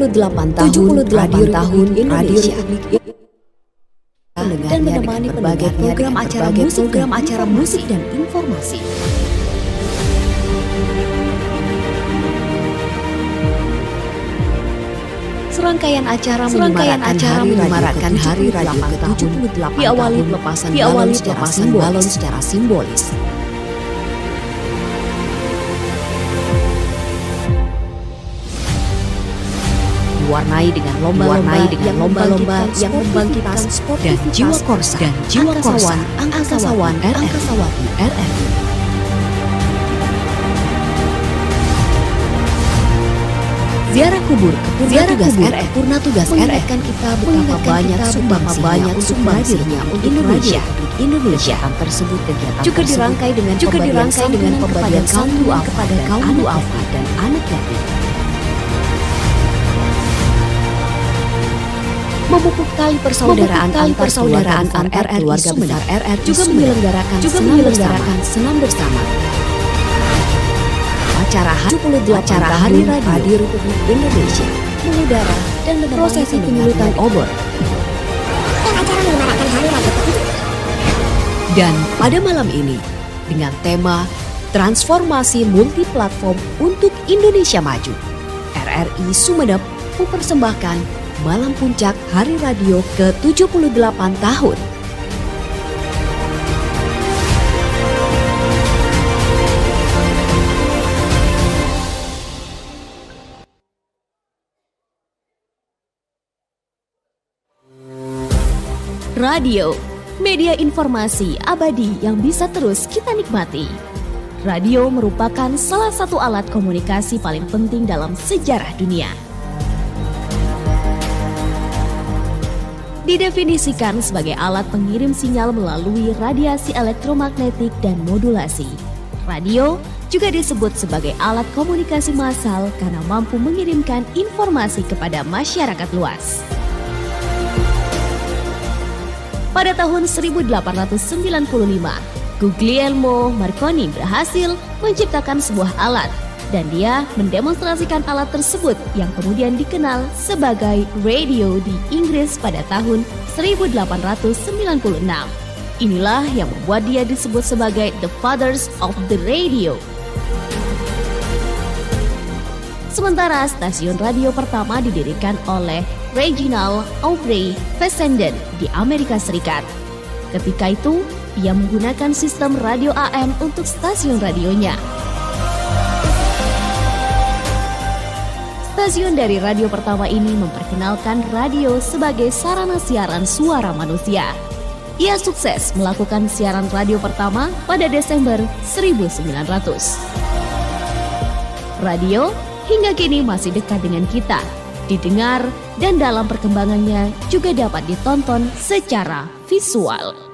78 tahun Radio Republik dan menemani berbagai program acara musik dan informasi. Serangkaian acara menyemarakan Hari Radio ke-78 diawali pelepasan balon secara simbolis. Diwarnai dengan lomba-lomba yang membangkitkan sport dan jiwa korsa angkasawan angkasawati RRI. Ziarah kubur Purna Tugas RRI kan kita betapa banyak sumbangsinya untuk Indonesia. Tersebut kegiatan juga dirangkai dengan pemberian santunan kepada kaum duafa dan anak yatim. Memupuk tali persaudaraan antar keluarga besar RRI juga menyelenggarakan senam bersama. Acara Hari Radio Republik Indonesia mengudara dan menemani prosesi penyulutan obor. Dan pada malam ini dengan tema Transformasi Multiplatform untuk Indonesia Maju, RRI Sumeneb mempersembahkan Malam Puncak Hari Radio ke-78 tahun. Radio, media informasi abadi yang bisa terus kita nikmati. Radio merupakan salah satu alat komunikasi paling penting dalam sejarah dunia. Didefinisikan sebagai alat pengirim sinyal melalui radiasi elektromagnetik dan modulasi. Radio juga disebut sebagai alat komunikasi massal karena mampu mengirimkan informasi kepada masyarakat luas. Pada tahun 1895, Guglielmo Marconi berhasil menciptakan sebuah alat dan dia mendemonstrasikan alat tersebut yang kemudian dikenal sebagai radio di Inggris pada tahun 1896. Inilah yang membuat dia disebut sebagai the fathers of the radio. Sementara stasiun radio pertama didirikan oleh Reginald Aubrey Fessenden di Amerika Serikat. Ketika itu, ia menggunakan sistem radio AM untuk stasiun radionya. Stasiun dari radio pertama ini memperkenalkan radio sebagai sarana siaran suara manusia. Ia sukses melakukan siaran radio pertama pada Desember 1900. Radio hingga kini masih dekat dengan kita, didengar, dan dalam perkembangannya juga dapat ditonton secara visual.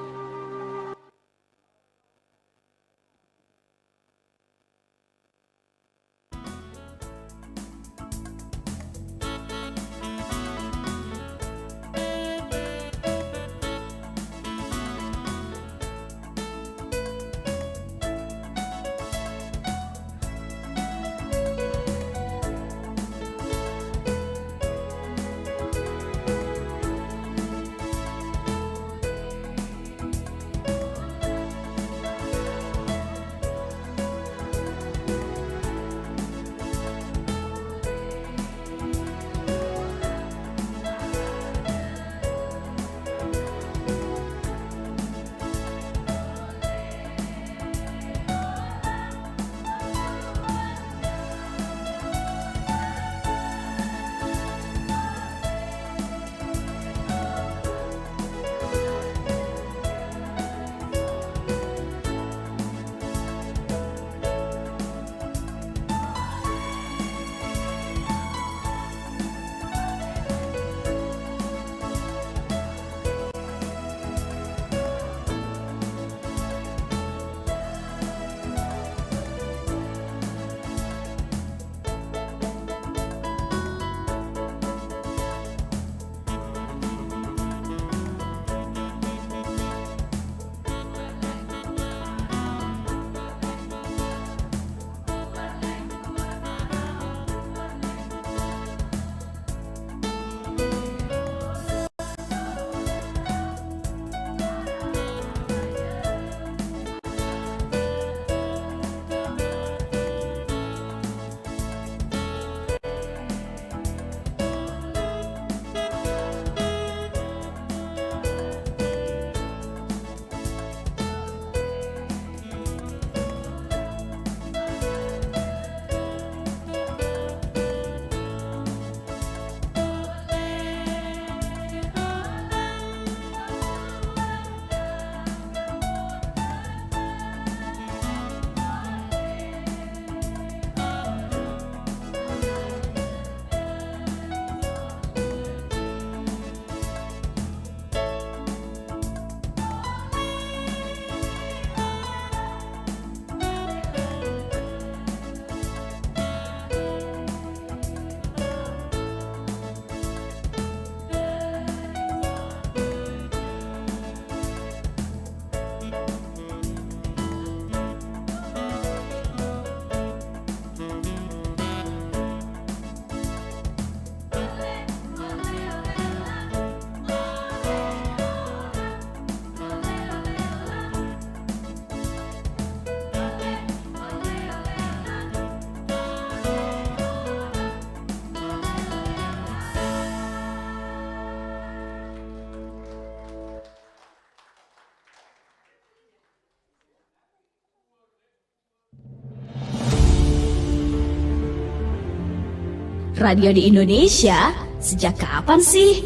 Radio di Indonesia sejak kapan sih?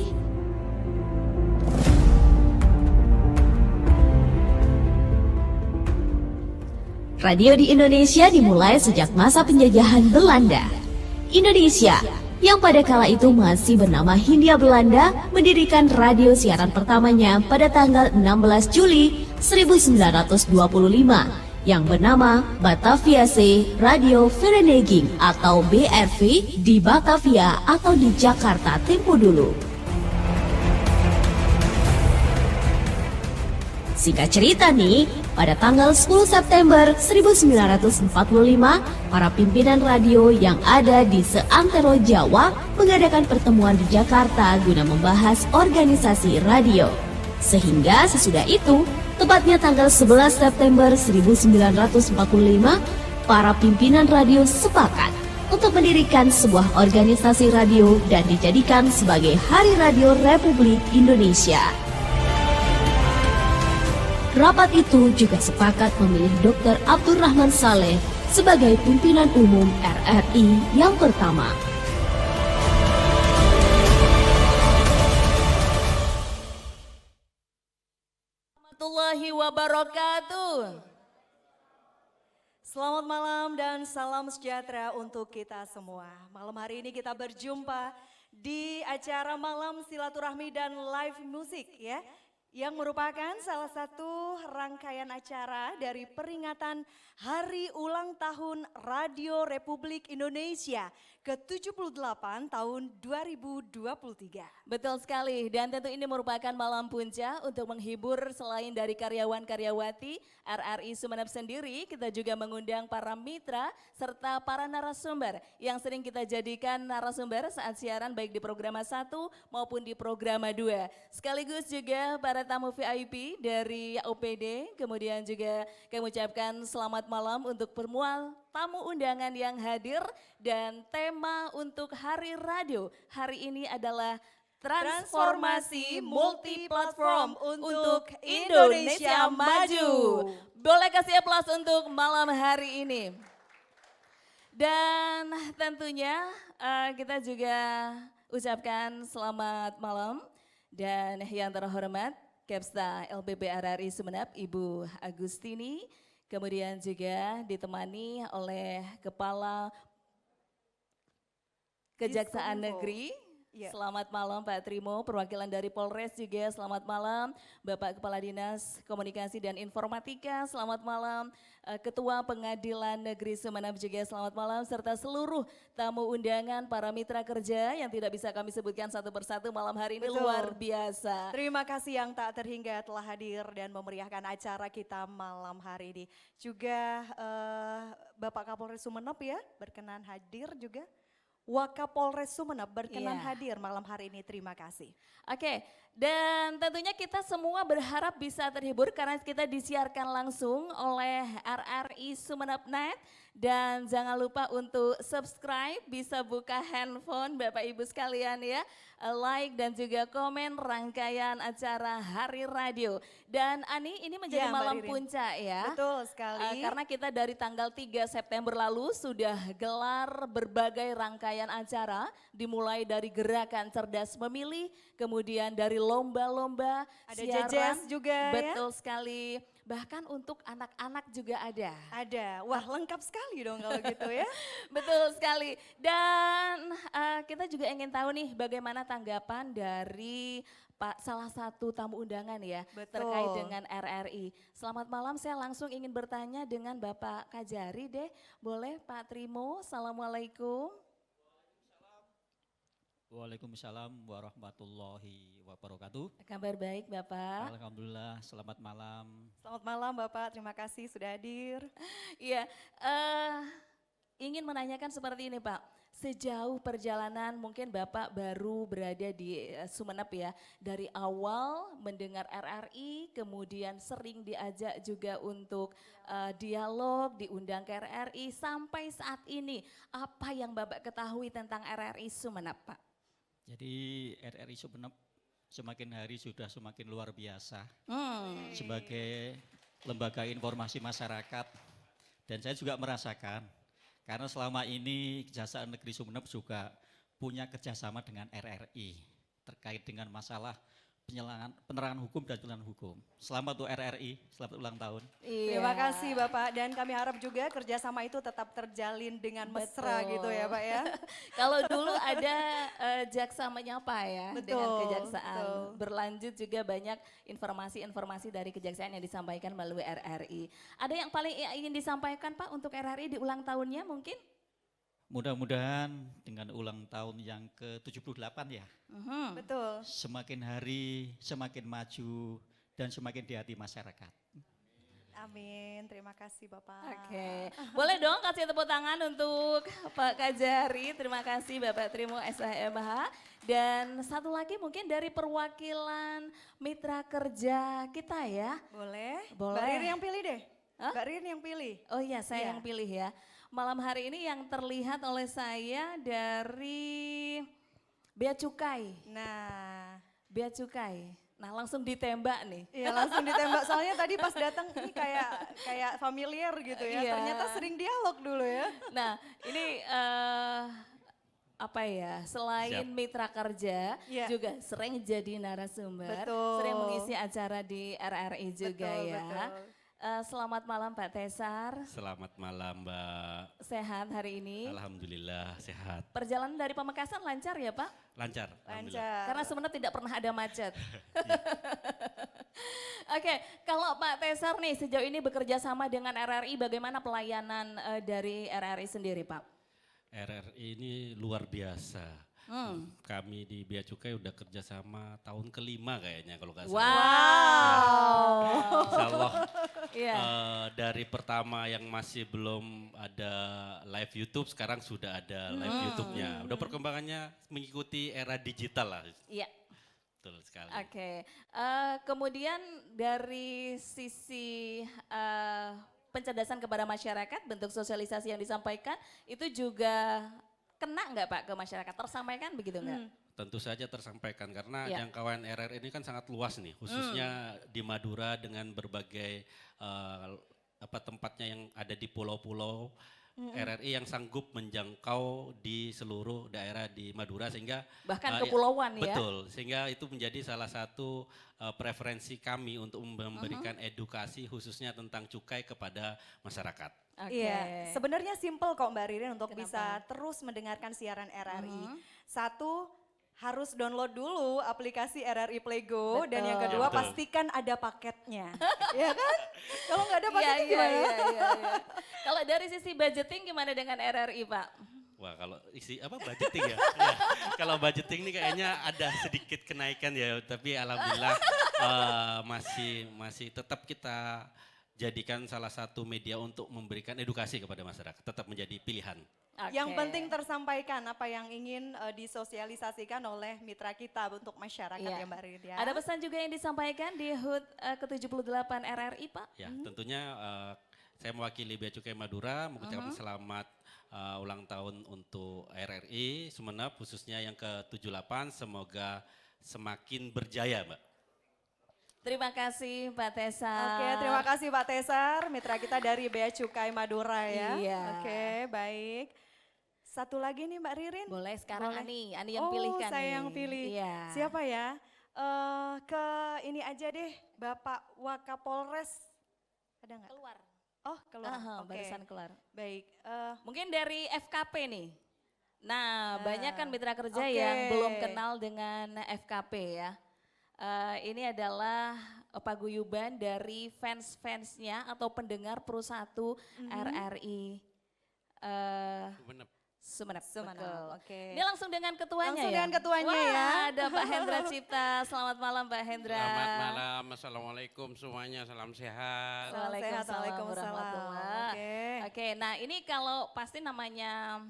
Radio di Indonesia dimulai sejak masa penjajahan Belanda. Indonesia, yang pada kala itu masih bernama Hindia Belanda, mendirikan radio siaran pertamanya pada tanggal 16 Juli 1925 yang bernama Batavia C Radio Vereniging atau BRV di Batavia atau di Jakarta tempo dulu. Singkat cerita nih, pada tanggal 10 September 1945, para pimpinan radio yang ada di seantero Jawa mengadakan pertemuan di Jakarta guna membahas organisasi radio. Sehingga sesudah itu, tepatnya tanggal 11 September 1945, para pimpinan radio sepakat untuk mendirikan sebuah organisasi radio dan dijadikan sebagai Hari Radio Republik Indonesia. Rapat itu juga sepakat memilih Dr. Abdurrahman Saleh sebagai pimpinan umum RRI yang pertama. Warahmatullahi wabarakatuh. Selamat malam dan salam sejahtera untuk kita semua. Malam hari ini kita berjumpa di acara Malam Silaturahmi dan Live Music ya, yang merupakan salah satu rangkaian acara dari peringatan Hari Ulang Tahun Radio Republik Indonesia ke-78 tahun 2023. Betul sekali, dan tentu ini merupakan malam puncak untuk menghibur selain dari karyawan-karyawati RRI Sumeneb sendiri, kita juga mengundang para mitra serta para narasumber yang sering kita jadikan narasumber saat siaran baik di program 1 maupun di program 2. Sekaligus juga para tamu VIP dari OPD, kemudian juga kami ucapkan selamat malam untuk permual tamu undangan yang hadir, dan tema untuk Hari Radio hari ini adalah Transformasi Multiplatform untuk Indonesia Maju. Boleh kasih aplaus untuk malam hari ini. Dan tentunya kita juga ucapkan selamat malam, dan yang terhormat Kepsta LPB RRI Sumeneb Ibu Agustini, kemudian juga ditemani oleh Kepala Kejaksaan Negeri. Ya. Selamat malam Pak Trimo, perwakilan dari Polres juga selamat malam. Bapak Kepala Dinas Komunikasi dan Informatika selamat malam. Ketua Pengadilan Negeri Sumeneb juga selamat malam, serta seluruh tamu undangan, para mitra kerja yang tidak bisa kami sebutkan satu persatu malam hari ini. Betul. Luar biasa. Terima kasih yang tak terhingga telah hadir dan memeriahkan acara kita malam hari ini. Juga Bapak Kapolres Sumeneb ya berkenan hadir juga. Wakapolres Sumeneb berkenan hadir malam hari ini, terima kasih. Oke, dan tentunya kita semua berharap bisa terhibur karena kita disiarkan langsung oleh RRI Sumeneb Net. Dan jangan lupa untuk subscribe, bisa buka handphone Bapak Ibu sekalian ya, like dan juga komen rangkaian acara Hari Radio. Dan Ani, ini menjadi malam puncak ya. Betul sekali. Karena kita dari tanggal 3 September lalu sudah gelar berbagai rangkaian acara, dimulai dari gerakan cerdas memilih, kemudian dari lomba-lomba, ada siaran, jejes juga betul sekali. Bahkan untuk anak-anak juga ada. Ada, wah lengkap sekali dong kalau gitu ya. Betul sekali. Dan kita juga ingin tahu nih bagaimana tanggapan dari salah satu tamu undangan ya. Betul. Terkait dengan RRI. Selamat malam, saya langsung ingin bertanya dengan Bapak Kajari deh. Boleh Pak Trimo, Assalamualaikum. Waalaikumsalam warahmatullahi wabarakatuh. Kabar baik Bapak? Alhamdulillah, selamat malam. Selamat malam Bapak, terima kasih sudah hadir. Iya, ingin menanyakan seperti ini Pak. Sejauh perjalanan mungkin Bapak baru berada di Sumeneb ya. Dari awal mendengar RRI, kemudian sering diajak juga untuk dialog, diundang ke RRI. Sampai saat ini, apa yang Bapak ketahui tentang RRI Sumeneb Pak? Jadi RRI Sumeneb semakin hari sudah semakin luar biasa. Sebagai lembaga informasi masyarakat, dan saya juga merasakan karena selama ini Kejaksaan Negeri Sumeneb juga punya kerjasama dengan RRI terkait dengan masalah penerangan hukum dan turunan hukum. Selamat untuk RRI, selamat ulang tahun. Terima kasih Bapak, dan kami harap juga kerjasama itu tetap terjalin dengan mesra Betul. gitu ya Pak ya. Kalau dulu ada jaksa menyapa ya dengan Betul, kejaksaan. betul. Berlanjut juga banyak informasi-informasi dari kejaksaan yang disampaikan melalui RRI. Ada yang paling ingin disampaikan Pak untuk RRI di ulang tahunnya mungkin? Mudah-mudahan dengan ulang tahun yang ke-78 ya, Betul. semakin hari semakin maju dan semakin di hati masyarakat. Amin, terima kasih Bapak. Oke, boleh dong kasih tepuk tangan untuk Pak Kajari. Terima kasih Bapak Trimo SHMH. Dan satu lagi mungkin dari perwakilan mitra kerja kita ya. Boleh? Boleh. Mbak Ririn yang pilih deh. Hah? Mbak Ririn yang pilih. Oh iya, saya Iya. yang pilih ya. Malam hari ini yang terlihat oleh saya dari Bea Cukai. Bea Cukai. Nah, langsung ditembak nih. Iya langsung ditembak, soalnya tadi pas datang ini kayak familiar gitu ya. Iya. Ternyata sering dialog dulu ya. Nah, ini apa ya, selain Siap. mitra kerja Iya. juga sering jadi narasumber, Betul. sering mengisi acara di RRI juga Betul, ya. betul. Selamat malam Pak Tesar, Selamat malam Mbak. sehat hari ini. Alhamdulillah sehat. Perjalanan dari Pamekasan lancar ya Pak? Lancar. Alhamdulillah. Lancar. Karena sebenarnya tidak pernah ada macet. Oke, kalau Pak Tesar nih sejauh ini bekerja sama dengan RRI, bagaimana pelayanan dari RRI sendiri Pak? RRI ini luar biasa. Kami di Bea Cukai udah kerjasama tahun kelima kayaknya kalau nggak salah. Wow. Insya Allah Iya. dari pertama yang masih belum ada live YouTube, sekarang sudah ada live YouTube-nya. Udah perkembangannya mengikuti era digital lah. Iya. Betul sekali. Oke, kemudian dari sisi pencerdasan kepada masyarakat, bentuk sosialisasi yang disampaikan itu juga kena nggak Pak ke masyarakat? Tersampaikan begitu nggak? Tentu saja tersampaikan karena Ya. jangkauan RRI ini kan sangat luas nih, khususnya di Madura dengan berbagai tempatnya yang ada di pulau-pulau. RRI yang sanggup menjangkau di seluruh daerah di Madura sehingga Bahkan ya, kepulauan ya? betul, sehingga itu menjadi salah satu preferensi kami untuk memberikan edukasi khususnya tentang cukai kepada masyarakat. Oke. Iya, sebenarnya simple kok Mbak Ririn untuk Kenapa? bisa terus mendengarkan siaran RRI. Satu, harus download dulu aplikasi RRI Playgo, dan yang Betul. kedua Betul. pastikan ada paketnya. Ya kan? Kalau nggak ada Iya, paketnya iya, gimana? iya. Kalau dari sisi budgeting gimana dengan RRI Pak? Wah kalau isi budgeting ya? Ya, kalau budgeting ini kayaknya ada sedikit kenaikan ya, tapi alhamdulillah masih tetap kita jadikan salah satu media untuk memberikan edukasi kepada masyarakat, tetap menjadi pilihan. Yang Oke. penting tersampaikan apa yang ingin disosialisasikan oleh mitra kita untuk masyarakat Iya. ya Mbak Ririn ya. Ada pesan juga yang disampaikan di HUT ke-78 RRI Pak? Ya tentunya saya mewakili Bea Cukai Madura mengucapkan selamat ulang tahun untuk RRI Sumeneb khususnya yang ke-78, semoga semakin berjaya Mbak. Terima kasih Pak Tesar. Oke, terima kasih Pak Tesar, mitra kita dari Bea Cukai Madura ya. Iya. Oke, baik. Satu lagi nih Mbak Ririn. Boleh sekarang Boleh. Ani yang pilihkan saya nih. yang pilih. Iya. Siapa ya? Ke ini aja deh, Bapak Wakapolres. Ada nggak? Keluar. Oh, keluar. Aha, Oke. barusan keluar. Baik. Mungkin dari FKP nih. Nah, banyak kan mitra kerja oke. yang belum kenal dengan FKP ya. Ini adalah paguyuban dari fans-fansnya atau pendengar Pro 1 RRI Sumeneb. Sumeneb, Betul. oke. Ini langsung dengan ketuanya Langsung ya? dengan ketuanya Wah, ya. ada Pak Hendra Cipta. Selamat malam Pak Hendra. Selamat malam, assalamualaikum semuanya, salam sehat. Salam sehat, Waalaikumsalam waalaikumsalam. warahmatullah. Oke. Oke, nah ini kalau pasti namanya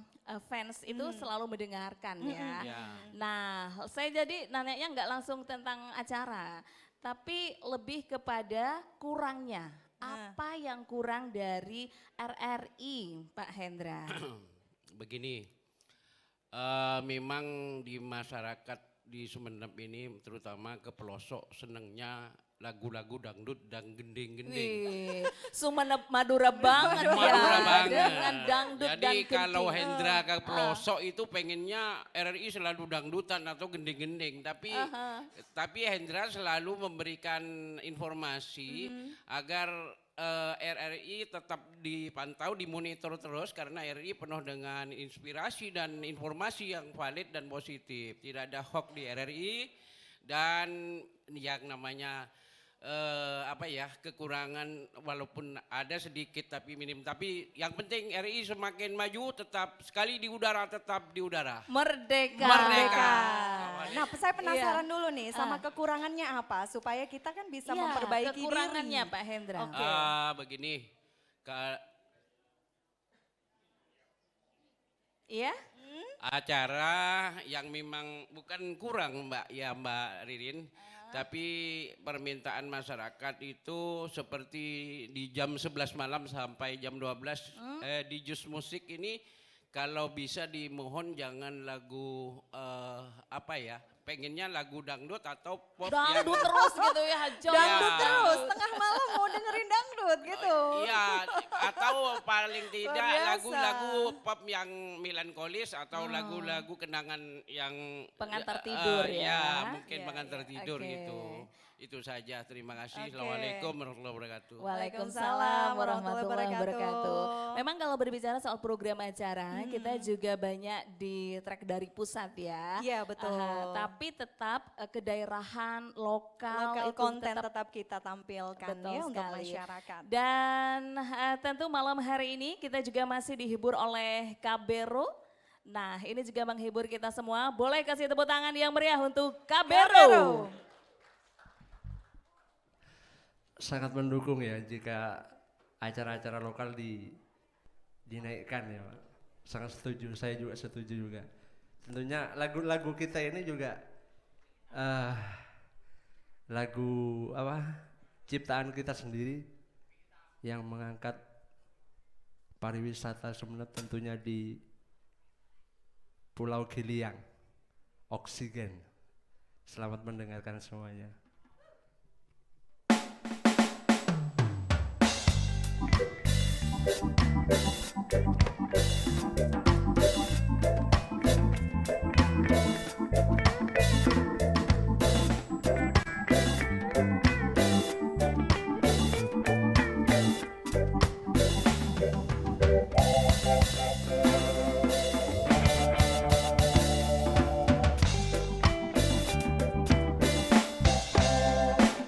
fans itu selalu mendengarkan ya. Ya. Nah, saya jadi nanyanya nggak langsung tentang acara, tapi lebih kepada kurangnya. Apa yang kurang dari RRI, Pak Hendra? Begini, memang di masyarakat di Sumeneb ini terutama ke pelosok senengnya lagu-lagu dangdut dan gending-gending. Wih, Sumenep Madura banget ya. Madura banget. Dengan dangdut Jadi dan gending. kalau Hendra ke pelosok itu pengennya RRI selalu dangdutan atau gending-gending, tapi Hendra selalu memberikan informasi agar RRI tetap dipantau, dimonitor terus karena RRI penuh dengan inspirasi dan informasi yang valid dan positif. Tidak ada hoax di RRI dan yang namanya kekurangan walaupun ada sedikit tapi minim. Tapi yang penting RRI semakin maju, tetap sekali di udara, tetap di udara. Merdeka. Merdeka. Nah, saya penasaran dulu nih sama kekurangannya apa supaya kita kan bisa Iya, memperbaiki kekurangannya diri. Pak Hendra. Oke. Begini, Iya? acara yang memang bukan kurang Mbak Ririn, tapi permintaan masyarakat itu seperti di jam 11 malam sampai jam 12 di Jus Musik ini kalau bisa dimohon jangan lagu pengennya lagu dangdut atau pop Dangdut terus gitu ya, Dangdut Ya. terus, tengah malam mau dengerin dangdut gitu. Iya, atau paling tidak biasa. lagu-lagu pop yang melankolis atau lagu-lagu kenangan yang Pengantar tidur ya. Ya, mungkin Ya, pengantar ya. tidur Oke. gitu. Itu saja, terima kasih. Oke. Assalamualaikum warahmatullahi wabarakatuh. Waalaikumsalam warahmatullahi wabarakatuh. Memang kalau berbicara soal program acara, kita juga banyak di track dari pusat ya. Iya, betul. Tapi tetap kedaerahan lokal, Lokal itu konten tetap tetap kita tampilkan Betul ya untuk sekali. masyarakat. Dan tentu malam hari ini kita juga masih dihibur oleh Kabero. Nah, ini juga menghibur kita semua. Boleh kasih tepuk tangan yang meriah untuk Kabero. Sangat mendukung ya jika acara-acara lokal dinaikkan ya Pak. Sangat setuju, saya juga setuju juga. Tentunya lagu-lagu kita ini juga lagu ciptaan kita sendiri yang mengangkat pariwisata Sumenep tentunya di Pulau Giliang, Oksigen. Selamat mendengarkan semuanya.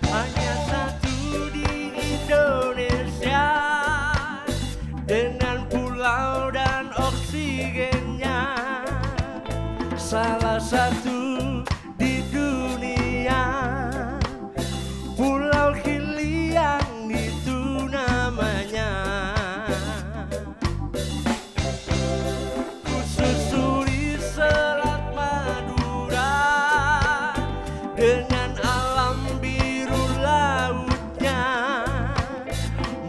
Hanya satu di Indonesia dengan pulau dan oksigennya, salah satu di dunia. Pulau Giliang itu namanya. Kususuri Selat Madura dengan alam biru lautnya.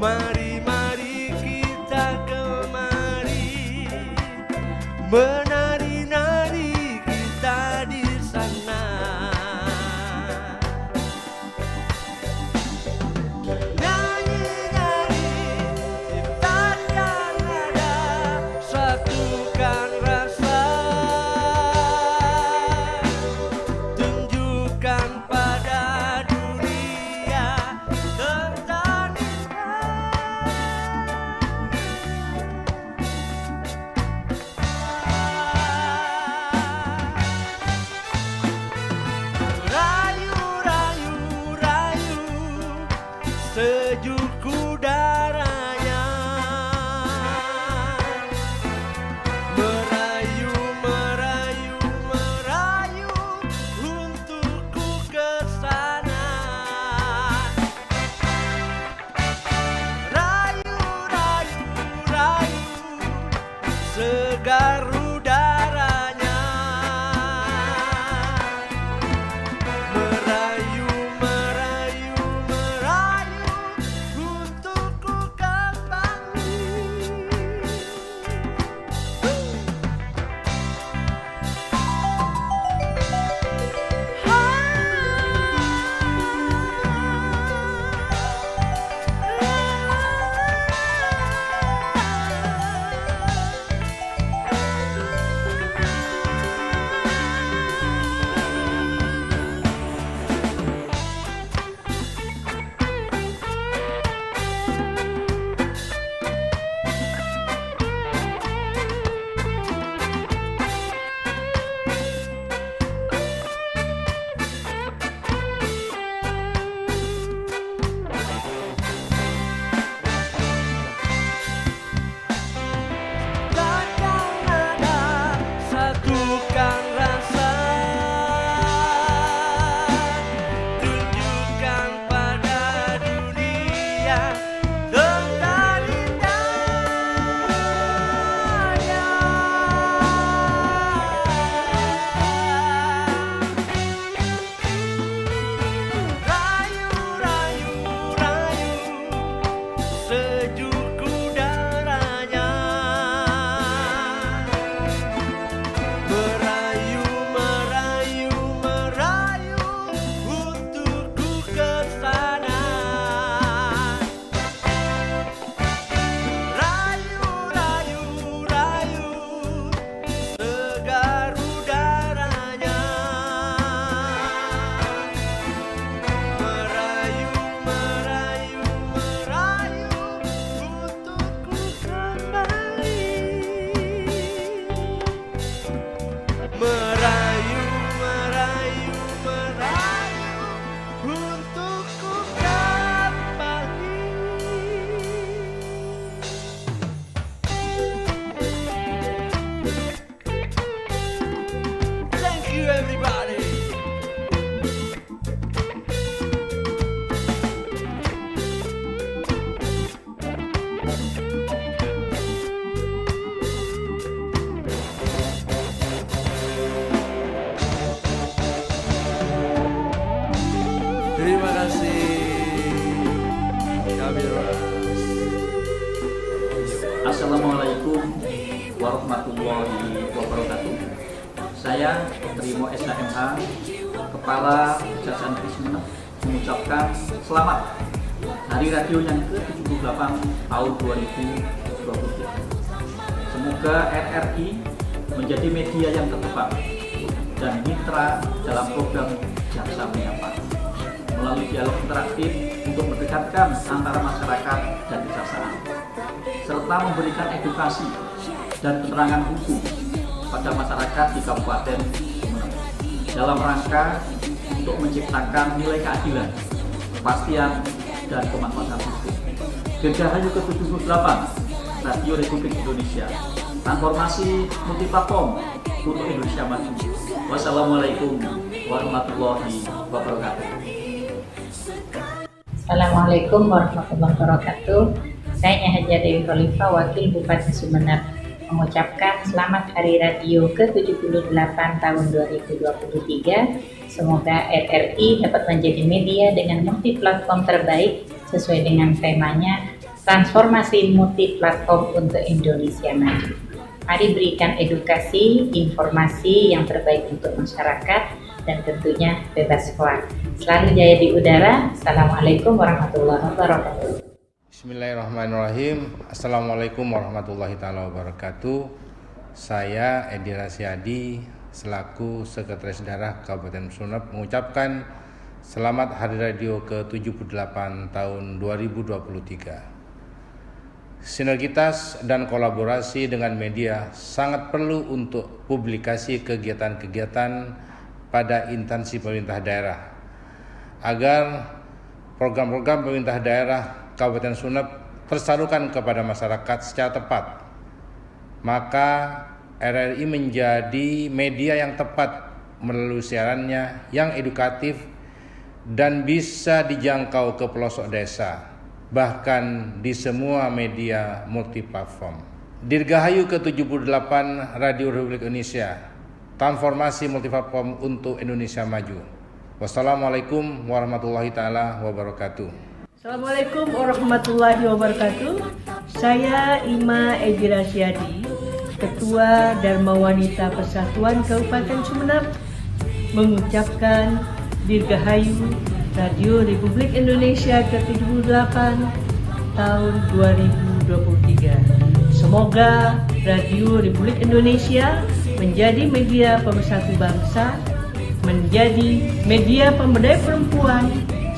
Mari kita kemari menari-nari kita di sana. Nyanyi-nyanyi ciptakan nada, satukan rasa, tunjukkan pada dunia tentang warahmatullahi wabarakatuh. Saya Trimo SHMH, Kepala Kejaksaan Negeri Sumeneb, mengucapkan selamat Hari Radio yang ke-78 tahun 2023. Semoga RRI menjadi media yang terdepan dan mitra dalam program Jaksa Menyapa melalui dialog interaktif untuk mendekatkan antara masyarakat dan kejaksaan, serta memberikan edukasi dan penerangan hukum pada masyarakat di Kabupaten Sumeneb dalam rangka untuk menciptakan nilai keadilan, kepastian, dan kemanfaatan hukum. Dirgahayu ke-78 Radio Republik Indonesia, transformasi multiplatform untuk Indonesia Maju. Wassalamualaikum warahmatullahi wabarakatuh. Assalamualaikum warahmatullahi wabarakatuh. Saya Haja Dewi Khalifah, Wakil Bupati Sumeneb, mengucapkan selamat Hari Radio ke-78 tahun 2023. Semoga RRI dapat menjadi media dengan multiplatform terbaik sesuai dengan temanya transformasi multiplatform untuk Indonesia Maju. Mari berikan edukasi, informasi yang terbaik untuk masyarakat dan tentunya bebas hoaks. Selalu jaya di udara. Assalamualaikum warahmatullahi wabarakatuh. Bismillahirrahmanirrahim. Assalamualaikum warahmatullahi wabarakatuh. Saya Edi Rasyadi selaku Sekretaris Daerah Kabupaten Sumeneb mengucapkan selamat Hari Radio ke-78 tahun 2023. Sinergitas dan kolaborasi dengan media sangat perlu untuk publikasi kegiatan-kegiatan pada instansi pemerintah daerah agar program-program pemerintah daerah Kabupaten Sumeneb tersalurkan kepada masyarakat secara tepat. Maka RRI menjadi media yang tepat melalui siarannya yang edukatif dan bisa dijangkau ke pelosok desa, bahkan di semua media multiplatform. Dirgahayu ke-78 Radio Republik Indonesia, transformasi multiplatform untuk Indonesia Maju. Wassalamualaikum warahmatullahi taala wabarakatuh. Assalamualaikum warahmatullahi wabarakatuh. Saya Ima Edi Rasyadi, Ketua Dharma Wanita Persatuan Kabupaten Sumeneb, mengucapkan Dirgahayu Radio Republik Indonesia ke-78 tahun 2023. Semoga Radio Republik Indonesia menjadi media pemersatu bangsa, menjadi media pemberdayaan perempuan,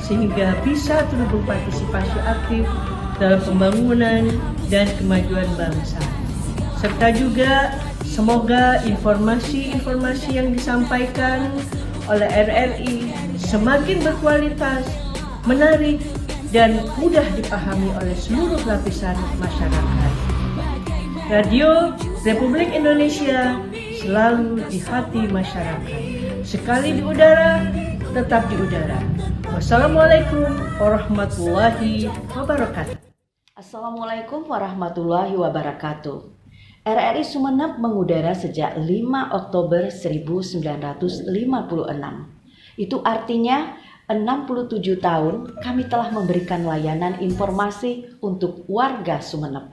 sehingga bisa turut berpartisipasi aktif dalam pembangunan dan kemajuan bangsa. Serta juga semoga informasi-informasi yang disampaikan oleh RRI semakin berkualitas, menarik, dan mudah dipahami oleh seluruh lapisan masyarakat. Radio Republik Indonesia selalu di hati masyarakat. Sekali di udara, tetap di udara. Wassalamualaikum warahmatullahi wabarakatuh. Assalamualaikum warahmatullahi wabarakatuh. RRI Sumeneb mengudara sejak 5 Oktober 1956. Itu artinya 67 tahun kami telah memberikan layanan informasi untuk warga Sumeneb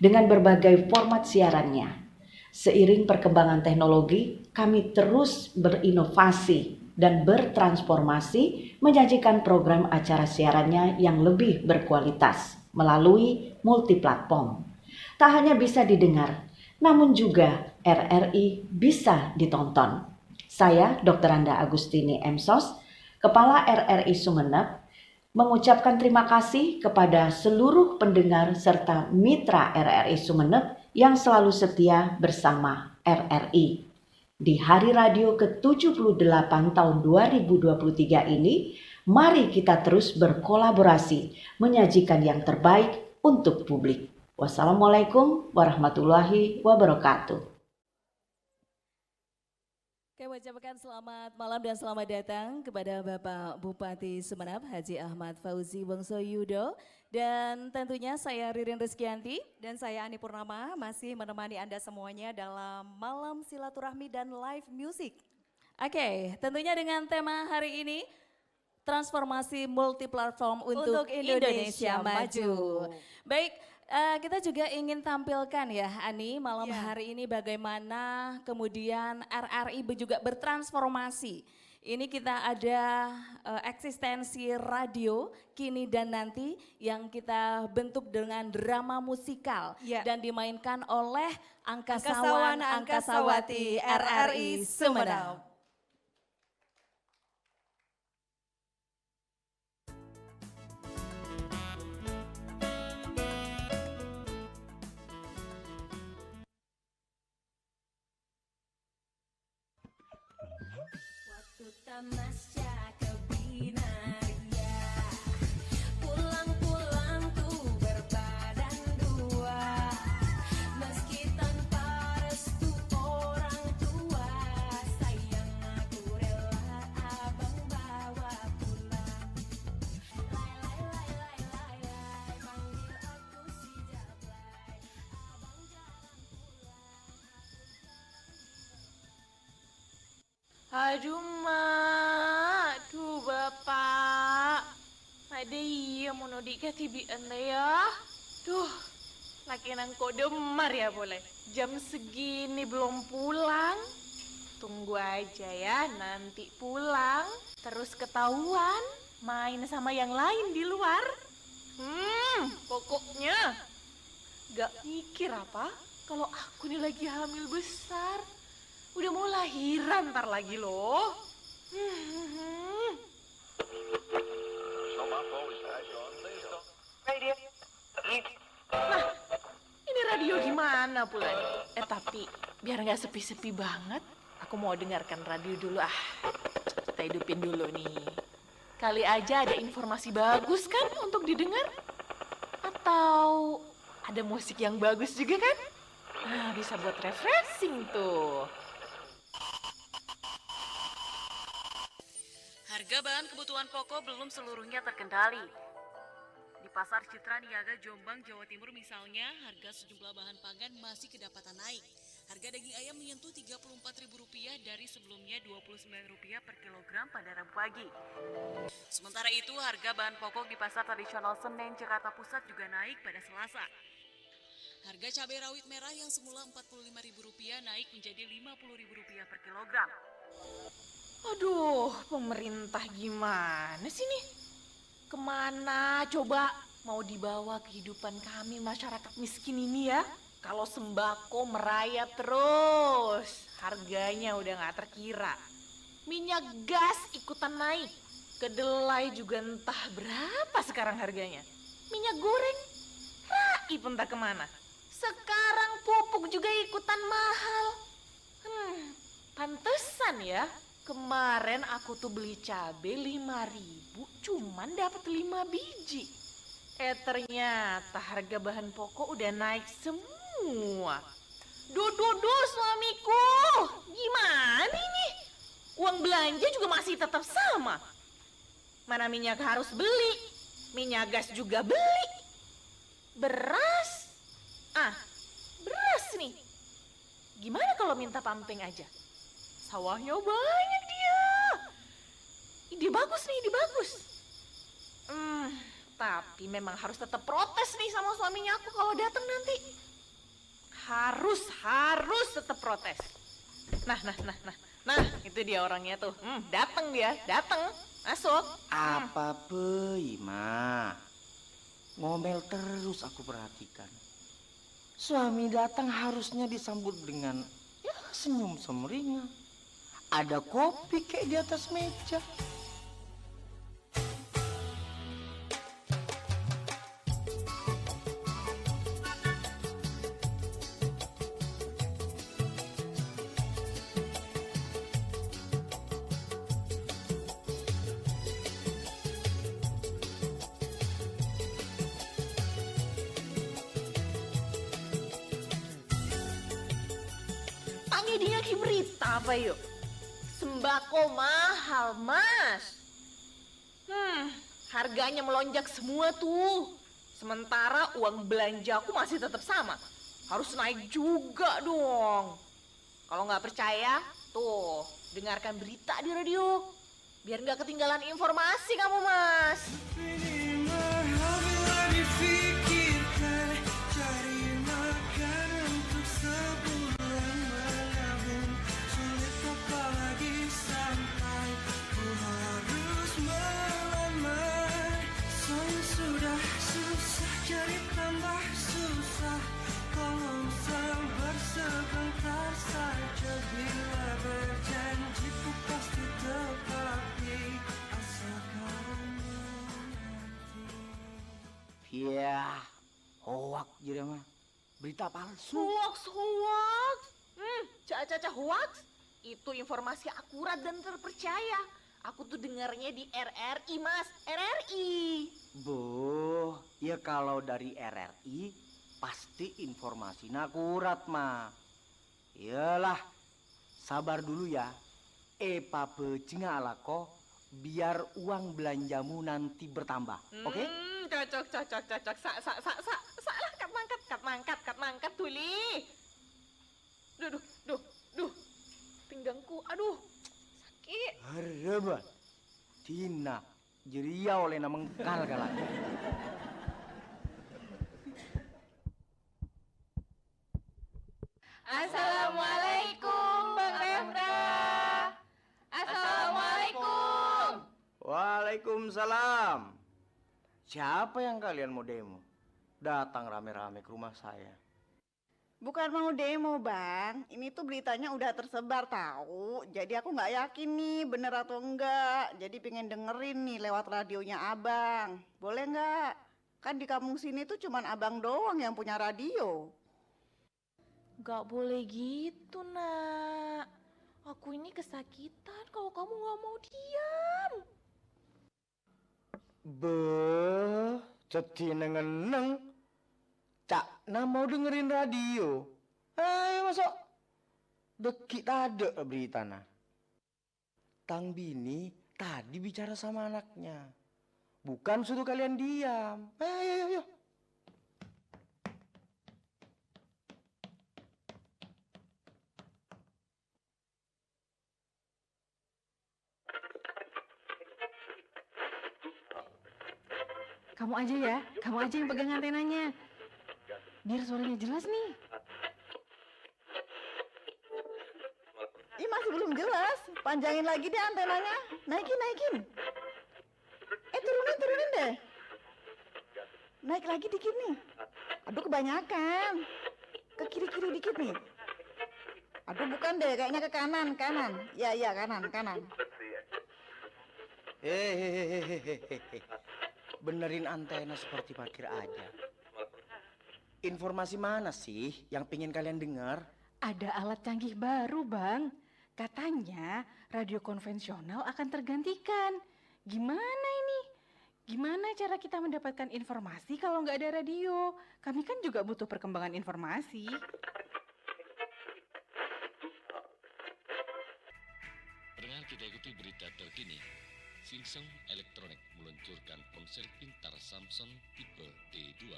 dengan berbagai format siarannya. Seiring perkembangan teknologi, kami terus berinovasi dan bertransformasi menyajikan program acara siarannya yang lebih berkualitas melalui multiplatform. Tak hanya bisa didengar, namun juga RRI bisa ditonton. Saya Dr. Anda Agustini M.Sos, Kepala RRI Sumeneb, mengucapkan terima kasih kepada seluruh pendengar serta mitra RRI Sumeneb yang selalu setia bersama RRI. Di Hari Radio ke-78 tahun 2023 ini, mari kita terus berkolaborasi menyajikan yang terbaik untuk publik. Wassalamualaikum warahmatullahi wabarakatuh. Kami ucapkan selamat malam dan selamat datang kepada Bapak Bupati Sumeneb Haji Ahmad Fauzi Wongso Yudo, dan tentunya saya Ririn Rizkyanti dan saya Ani Purnama masih menemani Anda semuanya dalam Malam Silaturahmi dan Live Music. Oke, tentunya dengan tema hari ini transformasi multiplatform untuk Indonesia Maju. Baik, Kita juga ingin tampilkan ya Ani malam hari ini bagaimana kemudian RRI juga bertransformasi. Ini kita ada eksistensi radio kini dan nanti yang kita bentuk dengan drama musikal dan dimainkan oleh Angkasawan Angkasawati RRI Sumedang. Tamasya ke Binaria, pulang-pulang tuh berbadan dua, meski tanpa restu orang tua, sayang aku rela abang bawa pulang. Lai lai lai lai lai lai, panggil aku si Jablay, abang jalan pulang. Aduh mak, tuh bapak, ada iya mau nodik ke TBN ya. Duh, laki nang kok demar ya boleh. Jam segini belum pulang. Tunggu aja ya, nanti pulang. Terus ketahuan main sama yang lain di luar. Pokoknya gak mikir apa kalau aku nih lagi hamil besar. Udah mau lahiran ntar lagi loh. Nah, ini radio di mana pula nih? Tapi biar nggak sepi-sepi banget, aku mau dengarkan radio dulu ah. Kita hidupin dulu nih. Kali aja ada informasi bagus kan untuk didengar? Atau ada musik yang bagus juga kan? Nah, bisa buat refreshing tuh. Harga bahan kebutuhan pokok belum seluruhnya terkendali. Di Pasar Citra Niaga Jombang, Jawa Timur misalnya, harga sejumlah bahan pangan masih kedapatan naik. Harga daging ayam menyentuh Rp34.000 dari sebelumnya Rp29 per kilogram pada Rabu pagi. Sementara itu, harga bahan pokok di Pasar Tradisional Senen, Jakarta Pusat juga naik pada Selasa. Harga cabai rawit merah yang semula Rp45.000 naik menjadi Rp50.000 per kilogram. Aduh, pemerintah gimana sih nih? Kemana coba mau dibawa kehidupan kami masyarakat miskin ini ya? Kalau sembako merayap terus, harganya udah gak terkira. Minyak gas ikutan naik, kedelai juga entah berapa sekarang harganya. Minyak goreng, raib entah kemana. Sekarang pupuk juga ikutan mahal. Pantesan ya. Kemarin aku tuh beli cabai 5.000 cuman dapat 5 biji. Ternyata harga bahan pokok udah naik semua. Duh suamiku, gimana ini? Uang belanja juga masih tetap sama. Mana minyak harus beli, minyak gas juga beli. Beras, beras nih. Gimana kalau minta pumping aja? Sawahnya banyak dia. Ide bagus nih, ide bagus. Tapi memang harus tetap protes nih sama suaminya aku kalau datang nanti. Harus tetap protes. Nah, itu dia orangnya tuh. Datang dia, datang, masuk. Apa Ima? Ngomel terus aku perhatikan. Suami datang harusnya disambut dengan senyum sumringah. Ada kopi kayak di atas meja. Tanya dia di berita apa yuk? Sembako mahal, Mas. Harganya melonjak semua tuh. Sementara uang belanja aku masih tetap sama. Harus naik juga dong. Kalau nggak percaya, tuh, dengarkan berita di radio. Biar nggak ketinggalan informasi kamu, Mas. hoak jadi mah. Berita palsu. Hoax. Caca hoax. Itu informasi akurat dan terpercaya. Aku tuh dengarnya di RRI, Mas. RRI. Boh, ya kalau dari RRI pasti informasinya akurat mah. Iyalah, sabar dulu ya. Pape cenga alako biar uang belanjamu nanti bertambah, oke? Cocok. Kat mangkat tuli. Duh. Pinggangku, aduh. Sakit. Hebat. Tina, jeria oleh nama mengkal galak. Assalamualaikum, Bang Refra. Assalamualaikum. Waalaikumsalam. Siapa yang kalian mau demo? Datang rame-rame ke rumah saya. Bukan mau demo, Bang. Ini tuh beritanya udah tersebar tahu. Jadi aku nggak yakin nih bener atau enggak. Jadi pengen dengerin nih lewat radionya Abang. Boleh nggak? Kan di kampung sini tuh cuman Abang doang yang punya radio. Gak boleh gitu, Nak. Aku ini kesakitan kalau kamu gak mau diam. Cetina ngeneng. Cak, mau dengerin radio. Ayo masuk. Dekik tade berita nah. Tang bini tadi bicara sama anaknya. Bukan suruh kalian diam. Ayo. Kamu aja yang pegang antenanya. Biar suaranya jelas nih. Ih, masih belum jelas. Panjangin lagi deh antenanya. Naikin. Turunin deh. Naik lagi dikit nih. Aduh, kebanyakan. Ke kiri-kiri dikit nih. Aduh, bukan deh, kayaknya ke kanan. Iya, kanan. Hehehe. Benerin antena seperti parkir aja. Informasi mana sih yang pengen kalian dengar? Ada alat canggih baru, Bang. Katanya radio konvensional akan tergantikan. Gimana ini? Gimana cara kita mendapatkan informasi kalau nggak ada radio? Kami kan juga butuh perkembangan informasi. Pendengar, kita ikuti berita terkini. Samsung Electronics meluncurkan ponsel pintar Samsung tipe D2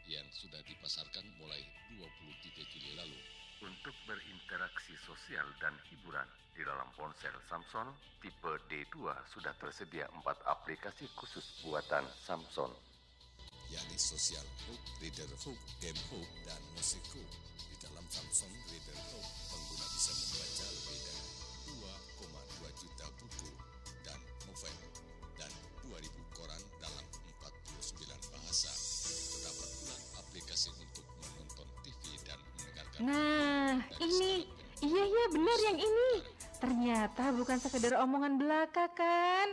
yang sudah dipasarkan mulai 23 Juli lalu. Untuk berinteraksi sosial dan hiburan di dalam ponsel Samsung tipe D2 sudah tersedia 4 aplikasi khusus buatan Samsung, yakni Social Hub, Reader Hub, Game Hub, dan Music Hub. Di dalam Samsung Reader Hub, pengguna bisa membaca lebih dari 2,2 juta buku dan novel dan 2.000 koran dalam 49 bahasa. Terdapat pula aplikasi untuk menonton TV dan mendengarkan. Nah, ini. Iya benar yang ini. Ternyata bukan sekedar omongan belaka kan?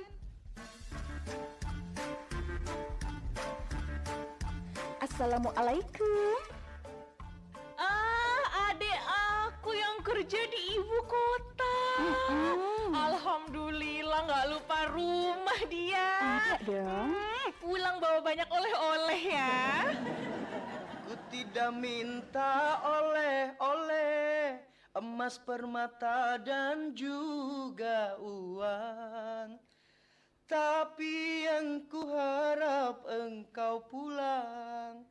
Assalamualaikum. Adik aku yang kerja di ibu kota. Alhamdulillah nggak lupa rumah dia. Ada dong. Pulang bawa banyak oleh-oleh ya. Ku tidak minta oleh-oleh, emas, permata, dan juga uang. Tapi yang ku harap engkau pulang